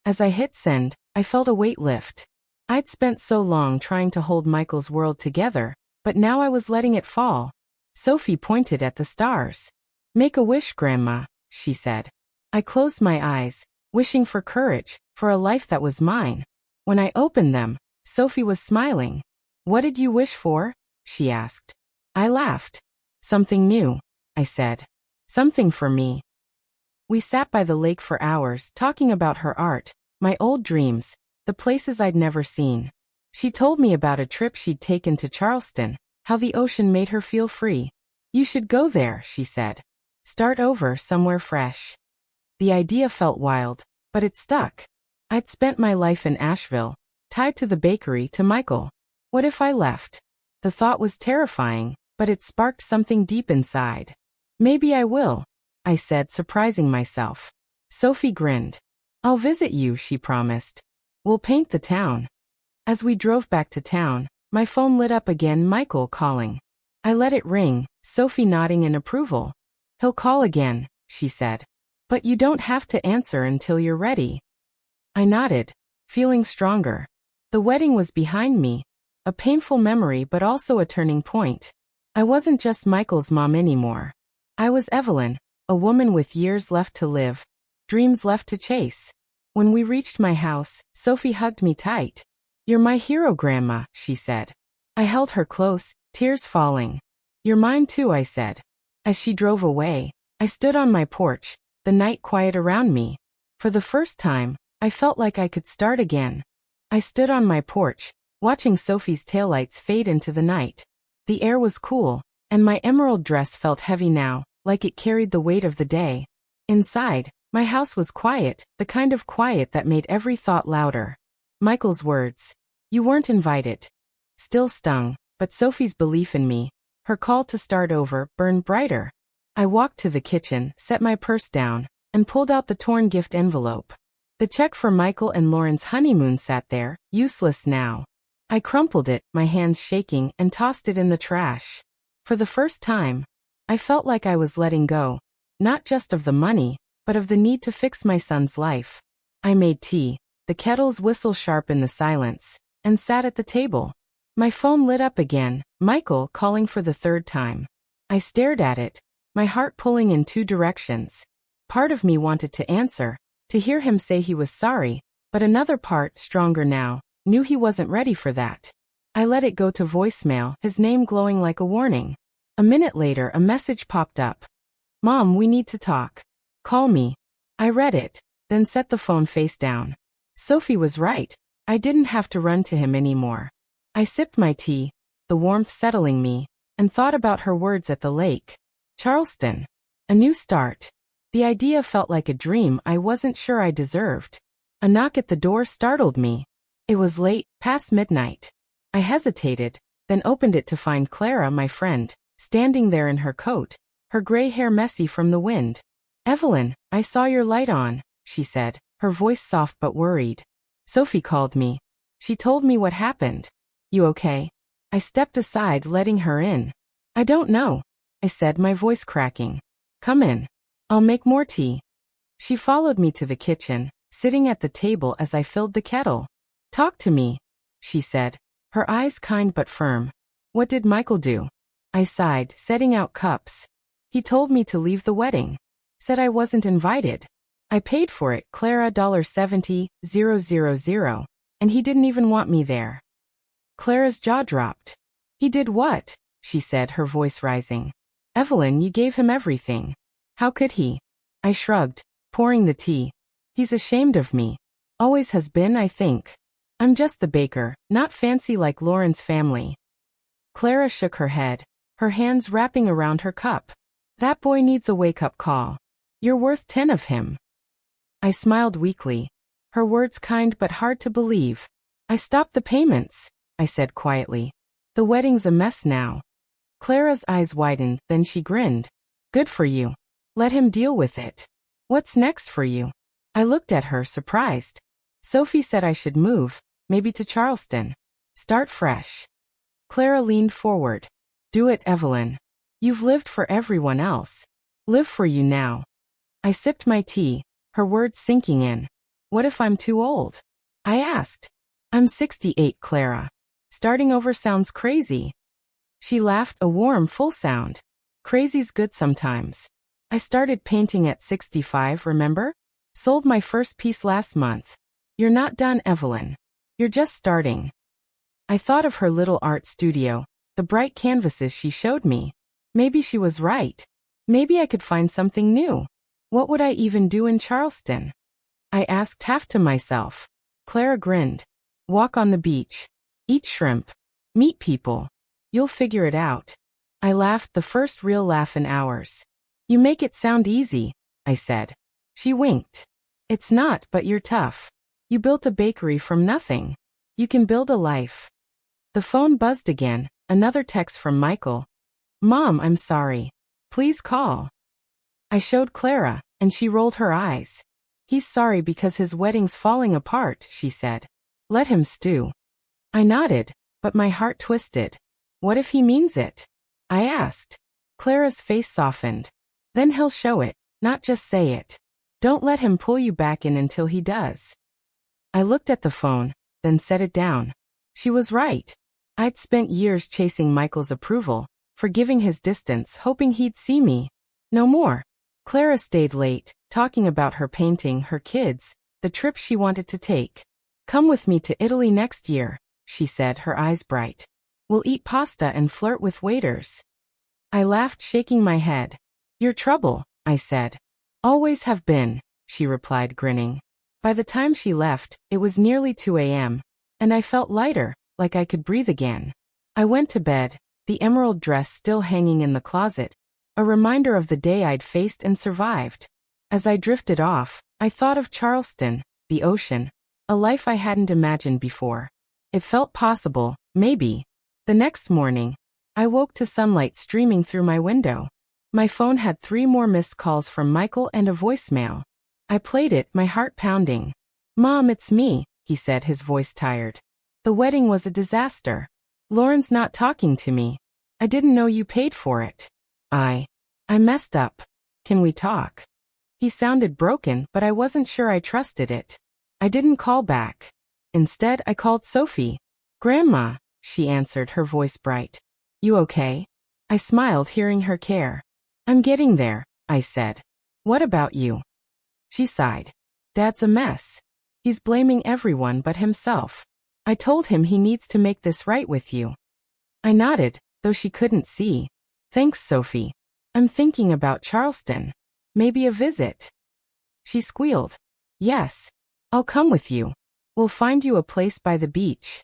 As I hit send, I felt a weight lift. I'd spent so long trying to hold Michael's world together, but now I was letting it fall. Sophie pointed at the stars. Make a wish, Grandma, she said. I closed my eyes, wishing for courage, for a life that was mine. When I opened them, Sophie was smiling. What did you wish for? She asked. I laughed. Something new, I said. Something for me. We sat by the lake for hours, talking about her art, my old dreams, the places I'd never seen. She told me about a trip she'd taken to Charleston, how the ocean made her feel free. You should go there, she said. Start over somewhere fresh. The idea felt wild, but it stuck. I'd spent my life in Asheville, tied to the bakery to Michael. What if I left? The thought was terrifying, but it sparked something deep inside. Maybe I will, I said, surprising myself. Sophie grinned. I'll visit you, she promised. We'll paint the town. As we drove back to town, my phone lit up again, Michael calling. I let it ring, Sophie nodding in approval. He'll call again, she said. But you don't have to answer until you're ready. I nodded, feeling stronger. The wedding was behind me, a painful memory but also a turning point. I wasn't just Michael's mom anymore. I was Evelyn, a woman with years left to live, dreams left to chase. When we reached my house, Sophie hugged me tight. You're my hero, Grandma, she said. I held her close, tears falling. You're mine too, I said. As she drove away, I stood on my porch, the night quiet around me. For the first time, I felt like I could start again. I stood on my porch, watching Sophie's taillights fade into the night. The air was cool, and my emerald dress felt heavy now, like it carried the weight of the day. Inside, my house was quiet, the kind of quiet that made every thought louder. Michael's words, "You weren't invited," still stung, but Sophie's belief in me, her call to start over, burned brighter. I walked to the kitchen, set my purse down, and pulled out the torn gift envelope. The check for Michael and Lauren's honeymoon sat there, useless now. I crumpled it, my hands shaking, and tossed it in the trash. For the first time, I felt like I was letting go, not just of the money, but of the need to fix my son's life. I made tea, the kettle's whistle sharp in the silence, and sat at the table. My phone lit up again, Michael calling for the third time. I stared at it, my heart pulling in two directions. Part of me wanted to answer, to hear him say he was sorry, but another part, stronger now, knew he wasn't ready for that. I let it go to voicemail, his name glowing like a warning. A minute later, a message popped up. Mom, we need to talk. Call me. I read it, then set the phone face down. Sophie was right. I didn't have to run to him anymore. I sipped my tea, the warmth settling me, and thought about her words at the lake. Charleston. A new start. The idea felt like a dream I wasn't sure I deserved. A knock at the door startled me. It was late, past midnight. I hesitated, then opened it to find Clara, my friend, standing there in her coat, her gray hair messy from the wind. Evelyn, I saw your light on, she said, her voice soft but worried. Sophie called me. She told me what happened. You okay? I stepped aside, letting her in. I don't know, I said, my voice cracking. Come in. I'll make more tea. She followed me to the kitchen, sitting at the table as I filled the kettle. Talk to me, she said, her eyes kind but firm. What did Michael do? I sighed, setting out cups. He told me to leave the wedding. Said I wasn't invited. I paid for it, Clara, $70,000, and he didn't even want me there. Clara's jaw dropped. He did what? She said, her voice rising. Evelyn, you gave him everything. How could he? I shrugged, pouring the tea. He's ashamed of me. Always has been, I think. I'm just the baker, not fancy like Lauren's family. Clara shook her head, her hands wrapping around her cup. That boy needs a wake-up call. You're worth 10 of him. I smiled weakly, her words kind but hard to believe. I stopped the payments, I said quietly. The wedding's a mess now. Clara's eyes widened, then she grinned. Good for you. Let him deal with it. What's next for you? I looked at her, surprised. Sophie said I should move, maybe to Charleston. Start fresh. Clara leaned forward. Do it, Evelyn. You've lived for everyone else. Live for you now. I sipped my tea, her words sinking in. What if I'm too old? I asked. I'm 68, Clara. Starting over sounds crazy. She laughed, a warm, full sound. Crazy's good sometimes. I started painting at 65, remember? Sold my first piece last month. You're not done, Evelyn. You're just starting. I thought of her little art studio, the bright canvases she showed me. Maybe she was right. Maybe I could find something new. What would I even do in Charleston? I asked, half to myself. Clara grinned. Walk on the beach. Eat shrimp. Meet people. You'll figure it out. I laughed, the first real laugh in hours. You make it sound easy, I said. She winked. It's not, but you're tough. You built a bakery from nothing. You can build a life. The phone buzzed again, another text from Michael. Mom, I'm sorry. Please call. I showed Clara, and she rolled her eyes. He's sorry because his wedding's falling apart, she said. Let him stew. I nodded, but my heart twisted. What if he means it? I asked. Clara's face softened. Then he'll show it, not just say it. Don't let him pull you back in until he does. I looked at the phone, then set it down. She was right. I'd spent years chasing Michael's approval, forgiving his distance, hoping he'd see me. No more. Clara stayed late, talking about her painting, her kids, the trip she wanted to take. Come with me to Italy next year, she said, her eyes bright. We'll eat pasta and flirt with waiters. I laughed, shaking my head. You're trouble, I said. Always have been, she replied, grinning. By the time she left, it was nearly 2 a.m., and I felt lighter, like I could breathe again. I went to bed, the emerald dress still hanging in the closet, a reminder of the day I'd faced and survived. As I drifted off, I thought of Charleston, the ocean, a life I hadn't imagined before. It felt possible, maybe. The next morning, I woke to sunlight streaming through my window. My phone had 3 more missed calls from Michael and a voicemail. I played it, my heart pounding. Mom, it's me, he said, his voice tired. The wedding was a disaster. Lauren's not talking to me. I didn't know you paid for it. I messed up. Can we talk? He sounded broken, but I wasn't sure I trusted it. I didn't call back. Instead, I called Sophie. Grandma, she answered, her voice bright. You okay? I smiled, hearing her care. I'm getting there, I said. What about you? She sighed. Dad's a mess. He's blaming everyone but himself. I told him he needs to make this right with you. I nodded, though she couldn't see. Thanks, Sophie. I'm thinking about Charleston. Maybe a visit. She squealed. Yes. I'll come with you. We'll find you a place by the beach.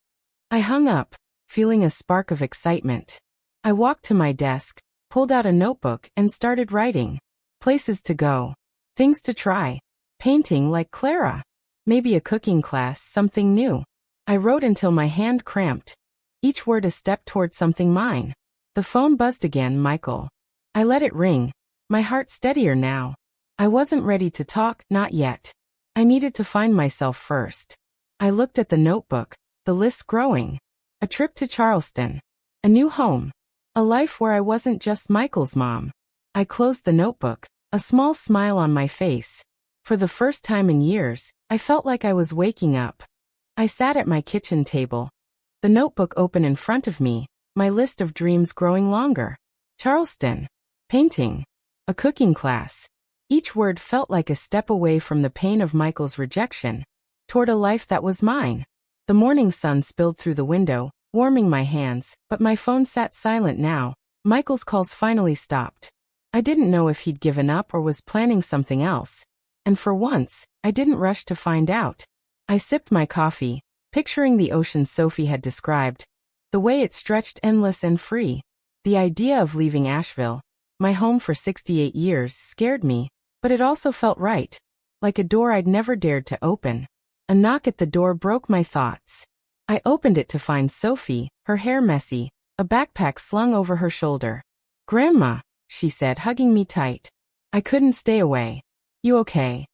I hung up, feeling a spark of excitement. I walked to my desk, pulled out a notebook, and started writing. Places to go. Things to try. Painting like Clara. Maybe a cooking class, something new. I wrote until my hand cramped. Each word a step toward something mine. The phone buzzed again, Michael. I let it ring, my heart steadier now. I wasn't ready to talk, not yet. I needed to find myself first. I looked at the notebook, the list growing. A trip to Charleston. A new home. A life where I wasn't just Michael's mom. I closed the notebook, a small smile on my face. For the first time in years, I felt like I was waking up. I sat at my kitchen table. The notebook open in front of me, my list of dreams growing longer. Charleston. Painting. A cooking class. Each word felt like a step away from the pain of Michael's rejection, toward a life that was mine. The morning sun spilled through the window, warming my hands, but my phone sat silent now. Michael's calls finally stopped. I didn't know if he'd given up or was planning something else. And for once, I didn't rush to find out. I sipped my coffee, picturing the ocean Sophie had described, the way it stretched endless and free. The idea of leaving Asheville, my home for 68 years, scared me, but it also felt right, like a door I'd never dared to open. A knock at the door broke my thoughts. I opened it to find Sophie, her hair messy, a backpack slung over her shoulder. Grandma, she said, hugging me tight. I couldn't stay away. You okay?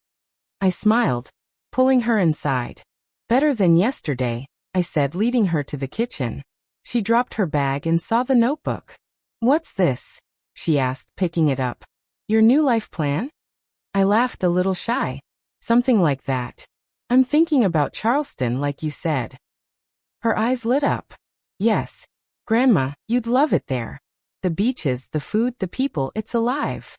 I smiled, pulling her inside. Better than yesterday, I said, leading her to the kitchen. She dropped her bag and saw the notebook. What's this? She asked, picking it up. Your new life plan? I laughed, a little shy. Something like that. I'm thinking about Charleston, like you said. Her eyes lit up. Yes. Grandma, you'd love it there. The beaches, the food, the people, it's alive.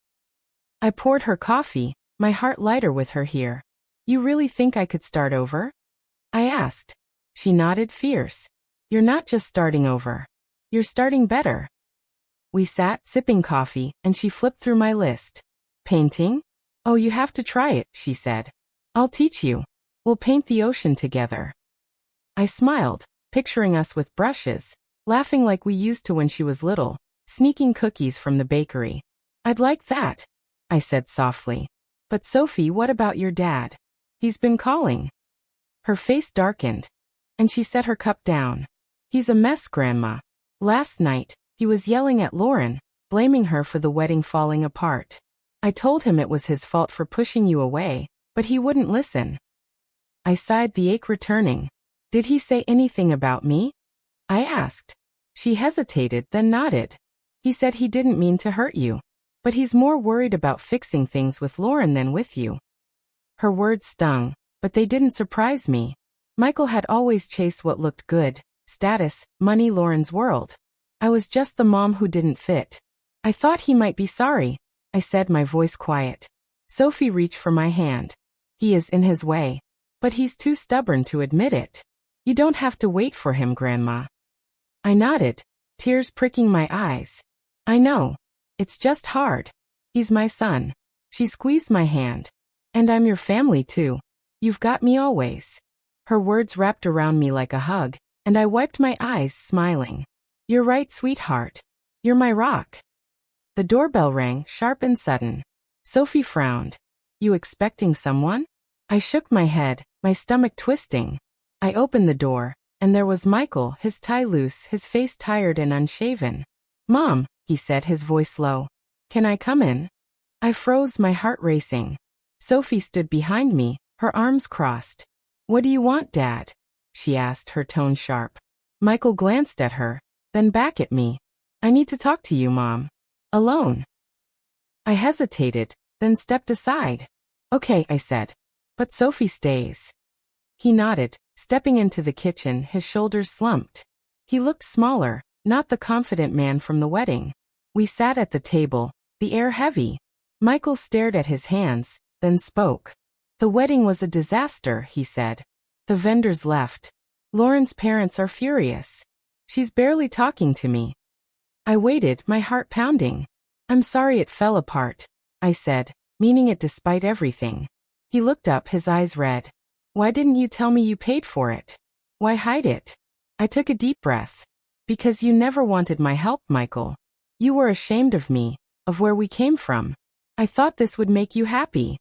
I poured her coffee, my heart lighter with her here. You really think I could start over? I asked. She nodded, fierce. You're not just starting over. You're starting better. We sat, sipping coffee, and she flipped through my list. Painting? Oh, you have to try it, she said. I'll teach you. We'll paint the ocean together. I smiled, picturing us with brushes, laughing like we used to when she was little, sneaking cookies from the bakery. I'd like that, I said softly. But Sophie, what about your dad? He's been calling. Her face darkened. and she set her cup down. He's a mess, Grandma. Last night, he was yelling at Lauren, blaming her for the wedding falling apart. I told him it was his fault for pushing you away, but he wouldn't listen. I sighed, the ache returning. Did he say anything about me? I asked. She hesitated, then nodded. He said he didn't mean to hurt you, but he's more worried about fixing things with Lauren than with you. Her words stung, but they didn't surprise me. Michael had always chased what looked good, status, money, Lauren's world. I was just the mom who didn't fit. I thought he might be sorry, I said, my voice quiet. Sophie reached for my hand. He is in his way, but he's too stubborn to admit it. You don't have to wait for him, Grandma. I nodded, tears pricking my eyes. I know. It's just hard. He's my son. She squeezed my hand. And I'm your family too. You've got me always. Her words wrapped around me like a hug, and I wiped my eyes, smiling. You're right, sweetheart. You're my rock. The doorbell rang, sharp and sudden. Sophie frowned. You expecting someone? I shook my head, my stomach twisting. I opened the door, and there was Michael, his tie loose, his face tired and unshaven. Mom, he said, his voice low. Can I come in? I froze, my heart racing. Sophie stood behind me, her arms crossed. What do you want, Dad? She asked, her tone sharp. Michael glanced at her, then back at me. I need to talk to you, Mom. Alone. I hesitated, then stepped aside. Okay, I said. But Sophie stays. He nodded, stepping into the kitchen, his shoulders slumped. He looked smaller, not the confident man from the wedding. We sat at the table, the air heavy. Michael stared at his hands, then spoke. The wedding was a disaster, he said. The vendors left. Lauren's parents are furious. She's barely talking to me. I waited, my heart pounding. I'm sorry it fell apart, I said, meaning it despite everything. He looked up, his eyes red. Why didn't you tell me you paid for it? Why hide it? I took a deep breath. Because you never wanted my help, Michael. You were ashamed of me, of where we came from. I thought this would make you happy.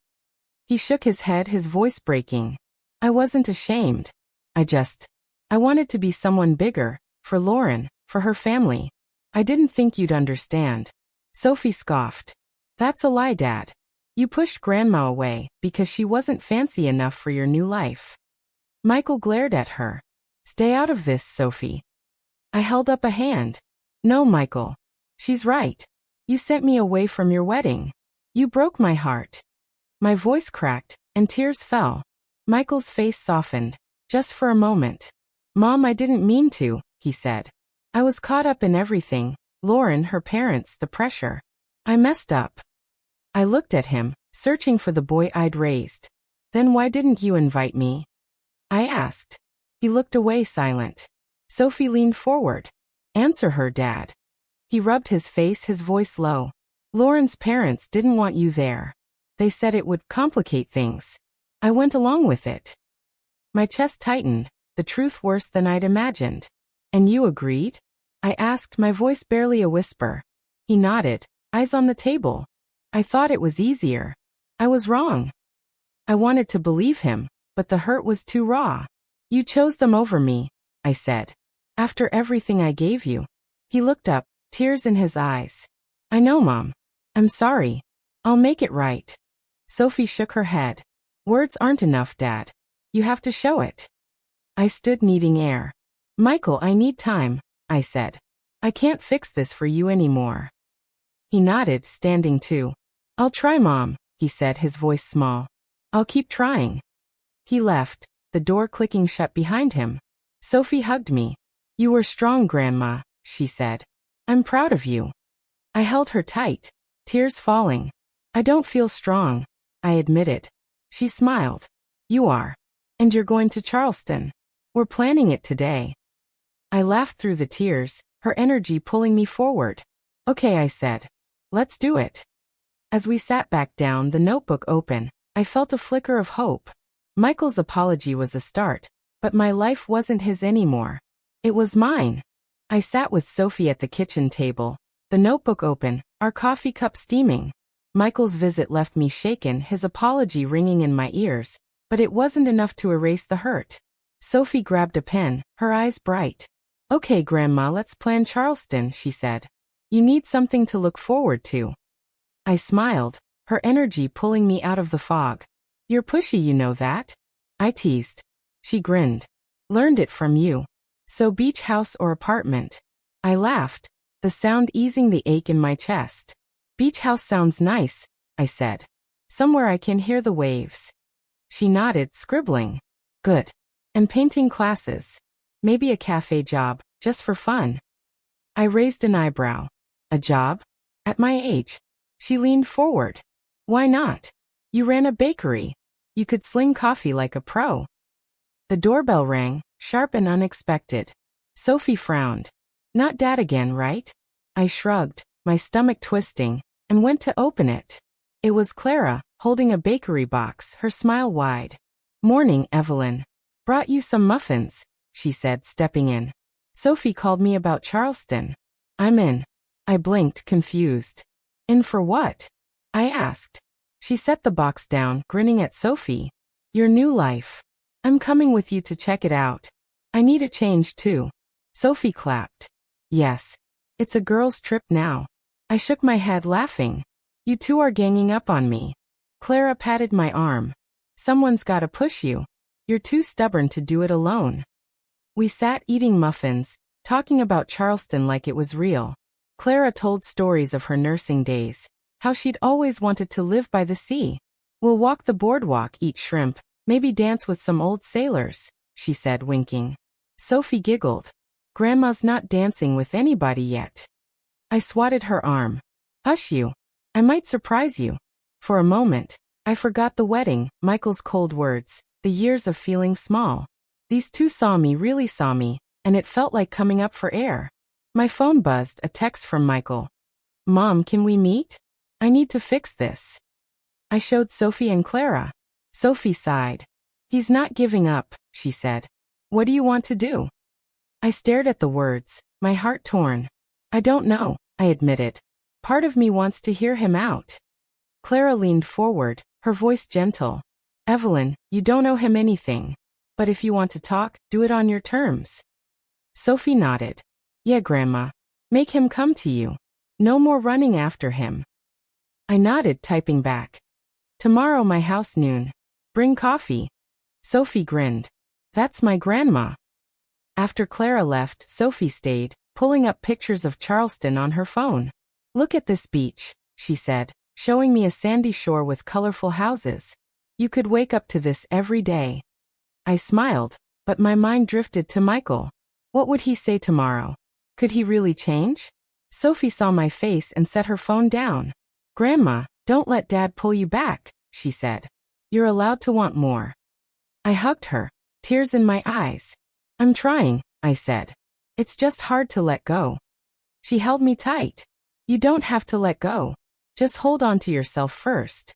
He shook his head, his voice breaking. I wasn't ashamed. I wanted to be someone bigger, for Lauren, for her family. I didn't think you'd understand. Sophie scoffed. That's a lie, Dad. You pushed Grandma away because she wasn't fancy enough for your new life. Michael glared at her. Stay out of this, Sophie. I held up a hand. No, Michael. She's right. You sent me away from your wedding. You broke my heart. My voice cracked, and tears fell. Michael's face softened, just for a moment. Mom, I didn't mean to, he said. I was caught up in everything. Lauren, her parents, the pressure. I messed up. I looked at him, searching for the boy I'd raised. Then why didn't you invite me? I asked. He looked away, silent. Sophie leaned forward. Answer her, Dad. He rubbed his face, his voice low. Lauren's parents didn't want you there. They said it would complicate things. I went along with it. My chest tightened, the truth worse than I'd imagined. And you agreed? I asked, my voice barely a whisper. He nodded, eyes on the table. I thought it was easier. I was wrong. I wanted to believe him, but the hurt was too raw. You chose them over me, I said. After everything I gave you. He looked up, tears in his eyes. I know, Mom. I'm sorry. I'll make it right. Sophie shook her head. Words aren't enough, Dad. You have to show it. I stood, needing air. Michael, I need time, I said. I can't fix this for you anymore. He nodded, standing too. I'll try, Mom, he said, his voice small. I'll keep trying. He left, the door clicking shut behind him. Sophie hugged me. You were strong, Grandma, she said. I'm proud of you. I held her tight, tears falling. I don't feel strong, I admitted. She smiled. You are. And you're going to Charleston. We're planning it today. I laughed through the tears, her energy pulling me forward. Okay, I said. Let's do it. As we sat back down, the notebook open, I felt a flicker of hope. Michael's apology was a start, but my life wasn't his anymore. It was mine. I sat with Sophie at the kitchen table, the notebook open, our coffee cup steaming. Michael's visit left me shaken, his apology ringing in my ears, but it wasn't enough to erase the hurt. Sophie grabbed a pen, her eyes bright. Okay, Grandma, let's plan Charleston, she said. You need something to look forward to. I smiled, her energy pulling me out of the fog. You're pushy, you know that? I teased. She grinned. Learned it from you. So beach house or apartment? I laughed, the sound easing the ache in my chest. Beach house sounds nice, I said. Somewhere I can hear the waves. She nodded, scribbling. Good. And painting classes. Maybe a cafe job, just for fun. I raised an eyebrow. A job? At my age? She leaned forward. Why not? You ran a bakery. You could sling coffee like a pro. The doorbell rang, sharp and unexpected. Sophie frowned. Not Dad again, right? I shrugged, my stomach twisting, and went to open it. It was Clara, holding a bakery box, her smile wide. Morning, Evelyn. Brought you some muffins, she said, stepping in. Sophie called me about Charleston. I'm in. I blinked, confused. In for what? I asked. She set the box down, grinning at Sophie. Your new life. I'm coming with you to check it out. I need a change too. Sophie clapped. Yes. It's a girl's trip now. I shook my head, laughing. You two are ganging up on me. Clara patted my arm. Someone's gotta push you. You're too stubborn to do it alone. We sat eating muffins, talking about Charleston like it was real. Clara told stories of her nursing days, how she'd always wanted to live by the sea. We'll walk the boardwalk, eat shrimp, maybe dance with some old sailors, she said, winking. Sophie giggled. Grandma's not dancing with anybody yet. I swatted her arm. Hush you. I might surprise you. For a moment, I forgot the wedding, Michael's cold words, the years of feeling small. These two saw me, really saw me, and it felt like coming up for air. My phone buzzed, a text from Michael. Mom, can we meet? I need to fix this. I showed Sophie and Clara. Sophie sighed. He's not giving up, she said. What do you want to do? I stared at the words, my heart torn. I don't know, I admitted. Part of me wants to hear him out. Clara leaned forward, her voice gentle. Evelyn, you don't owe him anything. But if you want to talk, do it on your terms. Sophie nodded. Yeah, Grandma. Make him come to you. No more running after him. I nodded, typing back. Tomorrow my house noon. Bring coffee. Sophie grinned. That's my grandma. After Clara left, Sophie stayed, pulling up pictures of Charleston on her phone. Look at this beach, she said, showing me a sandy shore with colorful houses. You could wake up to this every day. I smiled, but my mind drifted to Michael. What would he say tomorrow? Could he really change? Sophie saw my face and set her phone down. Grandma, don't let Dad pull you back, she said. You're allowed to want more. I hugged her, tears in my eyes. I'm trying, I said. It's just hard to let go. She held me tight. You don't have to let go. Just hold on to yourself first.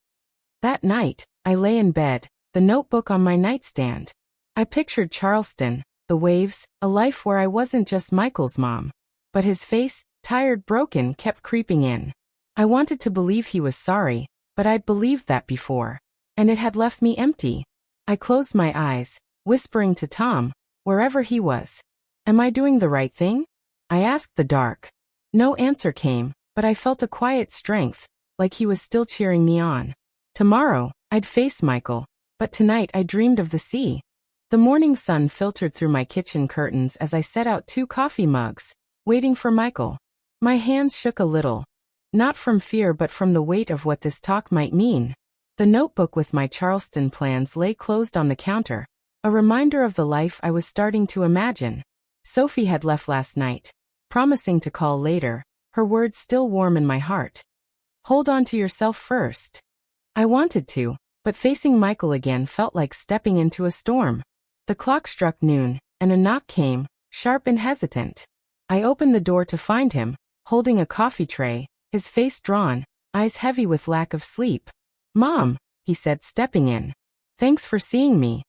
That night, I lay in bed, the notebook on my nightstand. I pictured Charleston, the waves, a life where I wasn't just Michael's mom. But his face, tired, broken, kept creeping in. I wanted to believe he was sorry, but I'd believed that before. And it had left me empty. I closed my eyes, whispering to Tom, wherever he was. Am I doing the right thing? I asked the dark. No answer came, but I felt a quiet strength, like he was still cheering me on. Tomorrow, I'd face Michael, but tonight I dreamed of the sea. The morning sun filtered through my kitchen curtains as I set out 2 coffee mugs, waiting for Michael. My hands shook a little. Not from fear but from the weight of what this talk might mean. The notebook with my Charleston plans lay closed on the counter, a reminder of the life I was starting to imagine. Sophie had left last night, promising to call later, her words still warm in my heart. Hold on to yourself first. I wanted to, but facing Michael again felt like stepping into a storm. The clock struck noon, and a knock came, sharp and hesitant. I opened the door to find him, holding a coffee tray, his face drawn, eyes heavy with lack of sleep. Mom, he said, stepping in. Thanks for seeing me.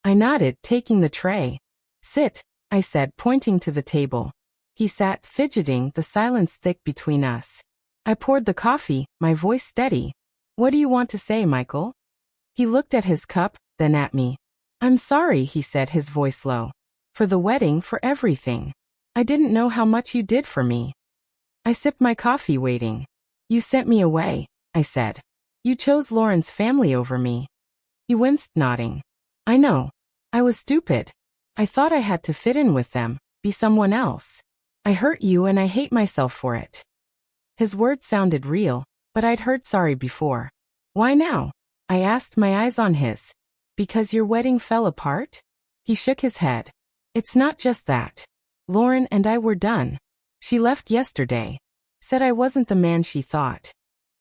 I nodded, taking the tray. Sit, I said, pointing to the table. He sat, fidgeting, the silence thick between us. I poured the coffee, my voice steady. What do you want to say, Michael? He looked at his cup, then at me. I'm sorry, he said, his voice low. For the wedding, for everything. I didn't know how much you did for me. I sipped my coffee, waiting. You sent me away, I said. You chose Lauren's family over me. He winced, nodding. I know. I was stupid. I thought I had to fit in with them, be someone else. I hurt you and I hate myself for it. His words sounded real, but I'd heard sorry before. Why now? I asked, my eyes on his. Because your wedding fell apart? He shook his head. It's not just that. Lauren and I were done. She left yesterday. Said I wasn't the man she thought.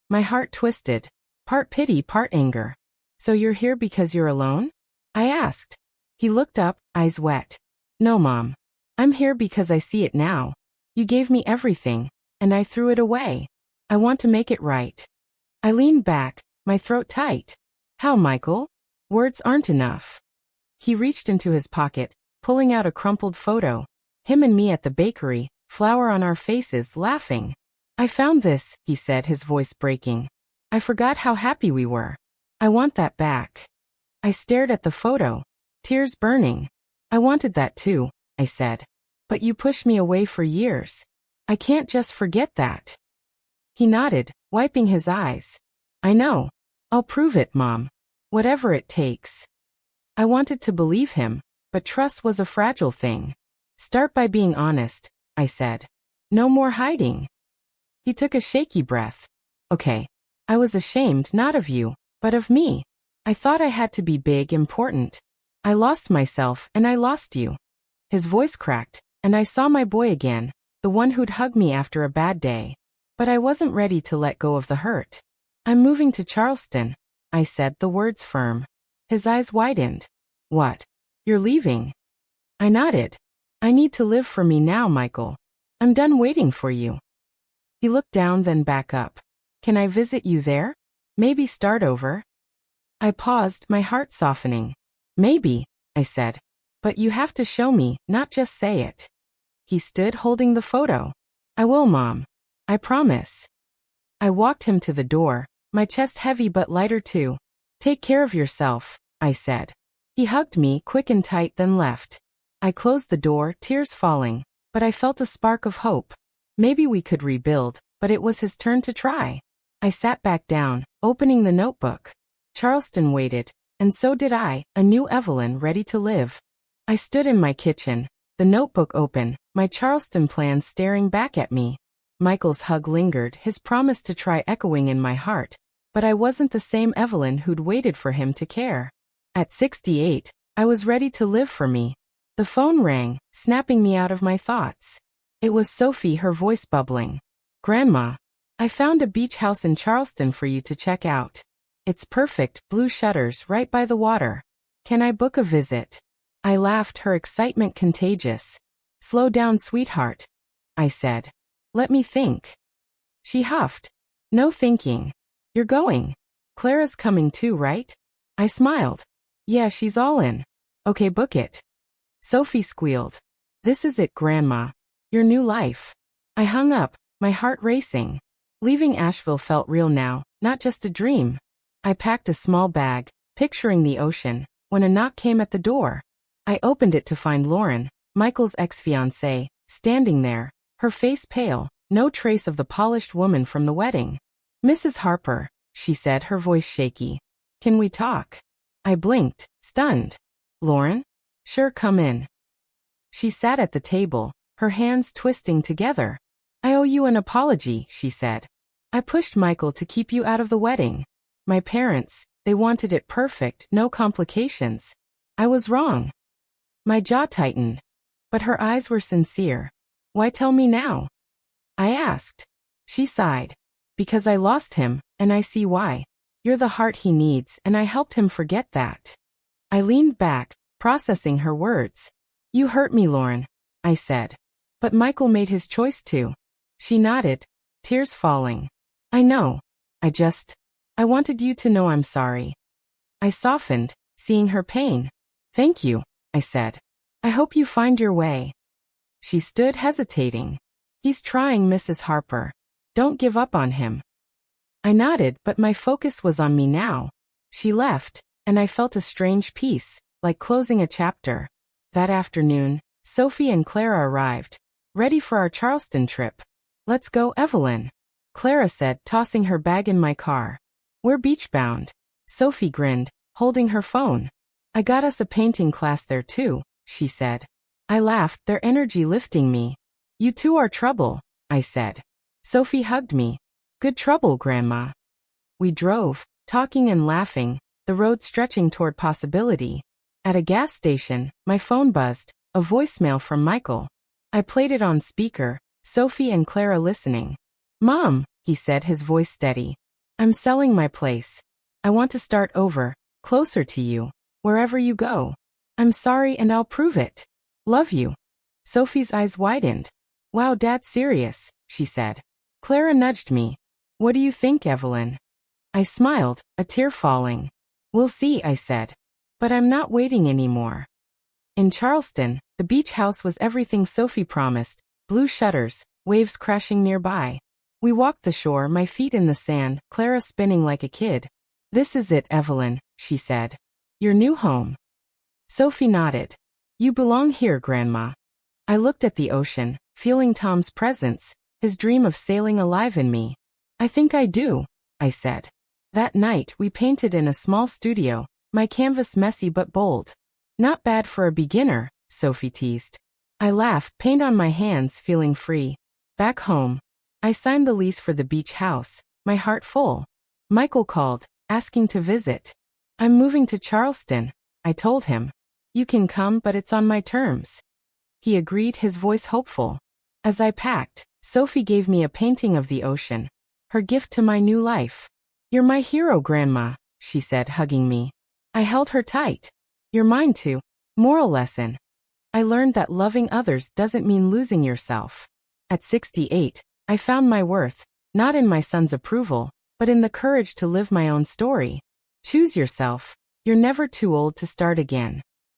My heart twisted. Part pity, part anger. So you're here because you're alone? I asked. He looked up, eyes wet. No, Mom. I'm here because I see it now. You gave me everything, and I threw it away. I want to make it right. I leaned back, my throat tight. How, Michael? Words aren't enough. He reached into his pocket, pulling out a crumpled photo. Him and me at the bakery, flour on our faces, laughing. I found this, he said, his voice breaking. I forgot how happy we were. I want that back. I stared at the photo, tears burning. I wanted that too, I said. But you pushed me away for years. I can't just forget that. He nodded, wiping his eyes. I know. I'll prove it, Mom. Whatever it takes. I wanted to believe him, but trust was a fragile thing. Start by being honest, I said. No more hiding. He took a shaky breath. Okay. I was ashamed not of you, but of me. I thought I had to be big, important. I lost myself and I lost you. His voice cracked, and I saw my boy again, the one who'd hug me after a bad day. But I wasn't ready to let go of the hurt. I'm moving to Charleston, I said, the words firm. His eyes widened. What? You're leaving? I nodded. I need to live for me now, Michael. I'm done waiting for you. He looked down, then back up. Can I visit you there? Maybe start over? I paused, my heart softening. Maybe, I said. But you have to show me, not just say it. He stood holding the photo. I will, Mom. I promise. I walked him to the door, my chest heavy but lighter too. Take care of yourself, I said. He hugged me, quick and tight, then left. I closed the door, tears falling, but I felt a spark of hope. Maybe we could rebuild, but it was his turn to try. I sat back down, opening the notebook. Charleston waited, and so did I, a new Evelyn ready to live. I stood in my kitchen, the notebook open, my Charleston plans staring back at me. Michael's hug lingered, his promise to try echoing in my heart, but I wasn't the same Evelyn who'd waited for him to care. At 68, I was ready to live for me. The phone rang, snapping me out of my thoughts. It was Sophie, her voice bubbling. Grandma, I found a beach house in Charleston for you to check out. It's perfect, blue shutters right by the water. Can I book a visit? I laughed, her excitement contagious. Slow down, sweetheart, I said. Let me think. She huffed. No thinking. You're going. Clara's coming too, right? I smiled. Yeah, she's all in. Okay, book it. Sophie squealed. This is it, Grandma. Your new life. I hung up, my heart racing. Leaving Asheville felt real now, not just a dream. I packed a small bag, picturing the ocean, when a knock came at the door. I opened it to find Lauren, Michael's ex-fiancée, standing there, her face pale, no trace of the polished woman from the wedding. Mrs. Harper, she said, her voice shaky. Can we talk? I blinked, stunned. Lauren? Sure, come in. She sat at the table, her hands twisting together. I owe you an apology, she said. I pushed Michael to keep you out of the wedding. My parents, they wanted it perfect, no complications. I was wrong. My jaw tightened. But her eyes were sincere. Why tell me now? I asked. She sighed. Because I lost him, and I see why. You're the heart he needs, and I helped him forget that. I leaned back, processing her words. You hurt me, Lauren, I said. But Michael made his choice too. She nodded, tears falling. I know. I wanted you to know I'm sorry. I softened, seeing her pain. Thank you, I said. I hope you find your way. She stood hesitating. He's trying, Mrs. Harper. Don't give up on him. I nodded, but my focus was on me now. She left, and I felt a strange peace, like closing a chapter. That afternoon, Sophie and Clara arrived, ready for our Charleston trip. Let's go, Evelyn, Clara said, tossing her bag in my car. We're beach-bound. Sophie grinned, holding her phone. I got us a painting class there too, she said. I laughed, their energy lifting me. You two are trouble, I said. Sophie hugged me. Good trouble, Grandma. We drove, talking and laughing, the road stretching toward possibility. At a gas station, my phone buzzed, a voicemail from Michael. I played it on speaker, Sophie and Clara listening. Mom, he said, his voice steady. I'm selling my place. I want to start over, closer to you, wherever you go. I'm sorry and I'll prove it. Love you. Sophie's eyes widened. Wow, Dad's serious, she said. Clara nudged me. What do you think, Evelyn? I smiled, a tear falling. We'll see, I said. But I'm not waiting anymore. In Charleston, the beach house was everything Sophie promised, blue shutters, waves crashing nearby. We walked the shore, my feet in the sand, Clara spinning like a kid. This is it, Evelyn, she said. Your new home. Sophie nodded. You belong here, Grandma. I looked at the ocean, feeling Tom's presence, his dream of sailing alive in me. I think I do, I said. That night, we painted in a small studio, my canvas messy but bold. Not bad for a beginner, Sophie teased. I laughed, paint on my hands, feeling free. Back home, I signed the lease for the beach house, my heart full. Michael called, asking to visit. I'm moving to Charleston, I told him. You can come, but it's on my terms. He agreed, his voice hopeful. As I packed, Sophie gave me a painting of the ocean, her gift to my new life. You're my hero, Grandma, she said, hugging me. I held her tight. You're mine too. Moral lesson. I learned that loving others doesn't mean losing yourself. At 68, I found my worth, not in my son's approval, but in the courage to live my own story. Choose yourself. You're never too old to start again.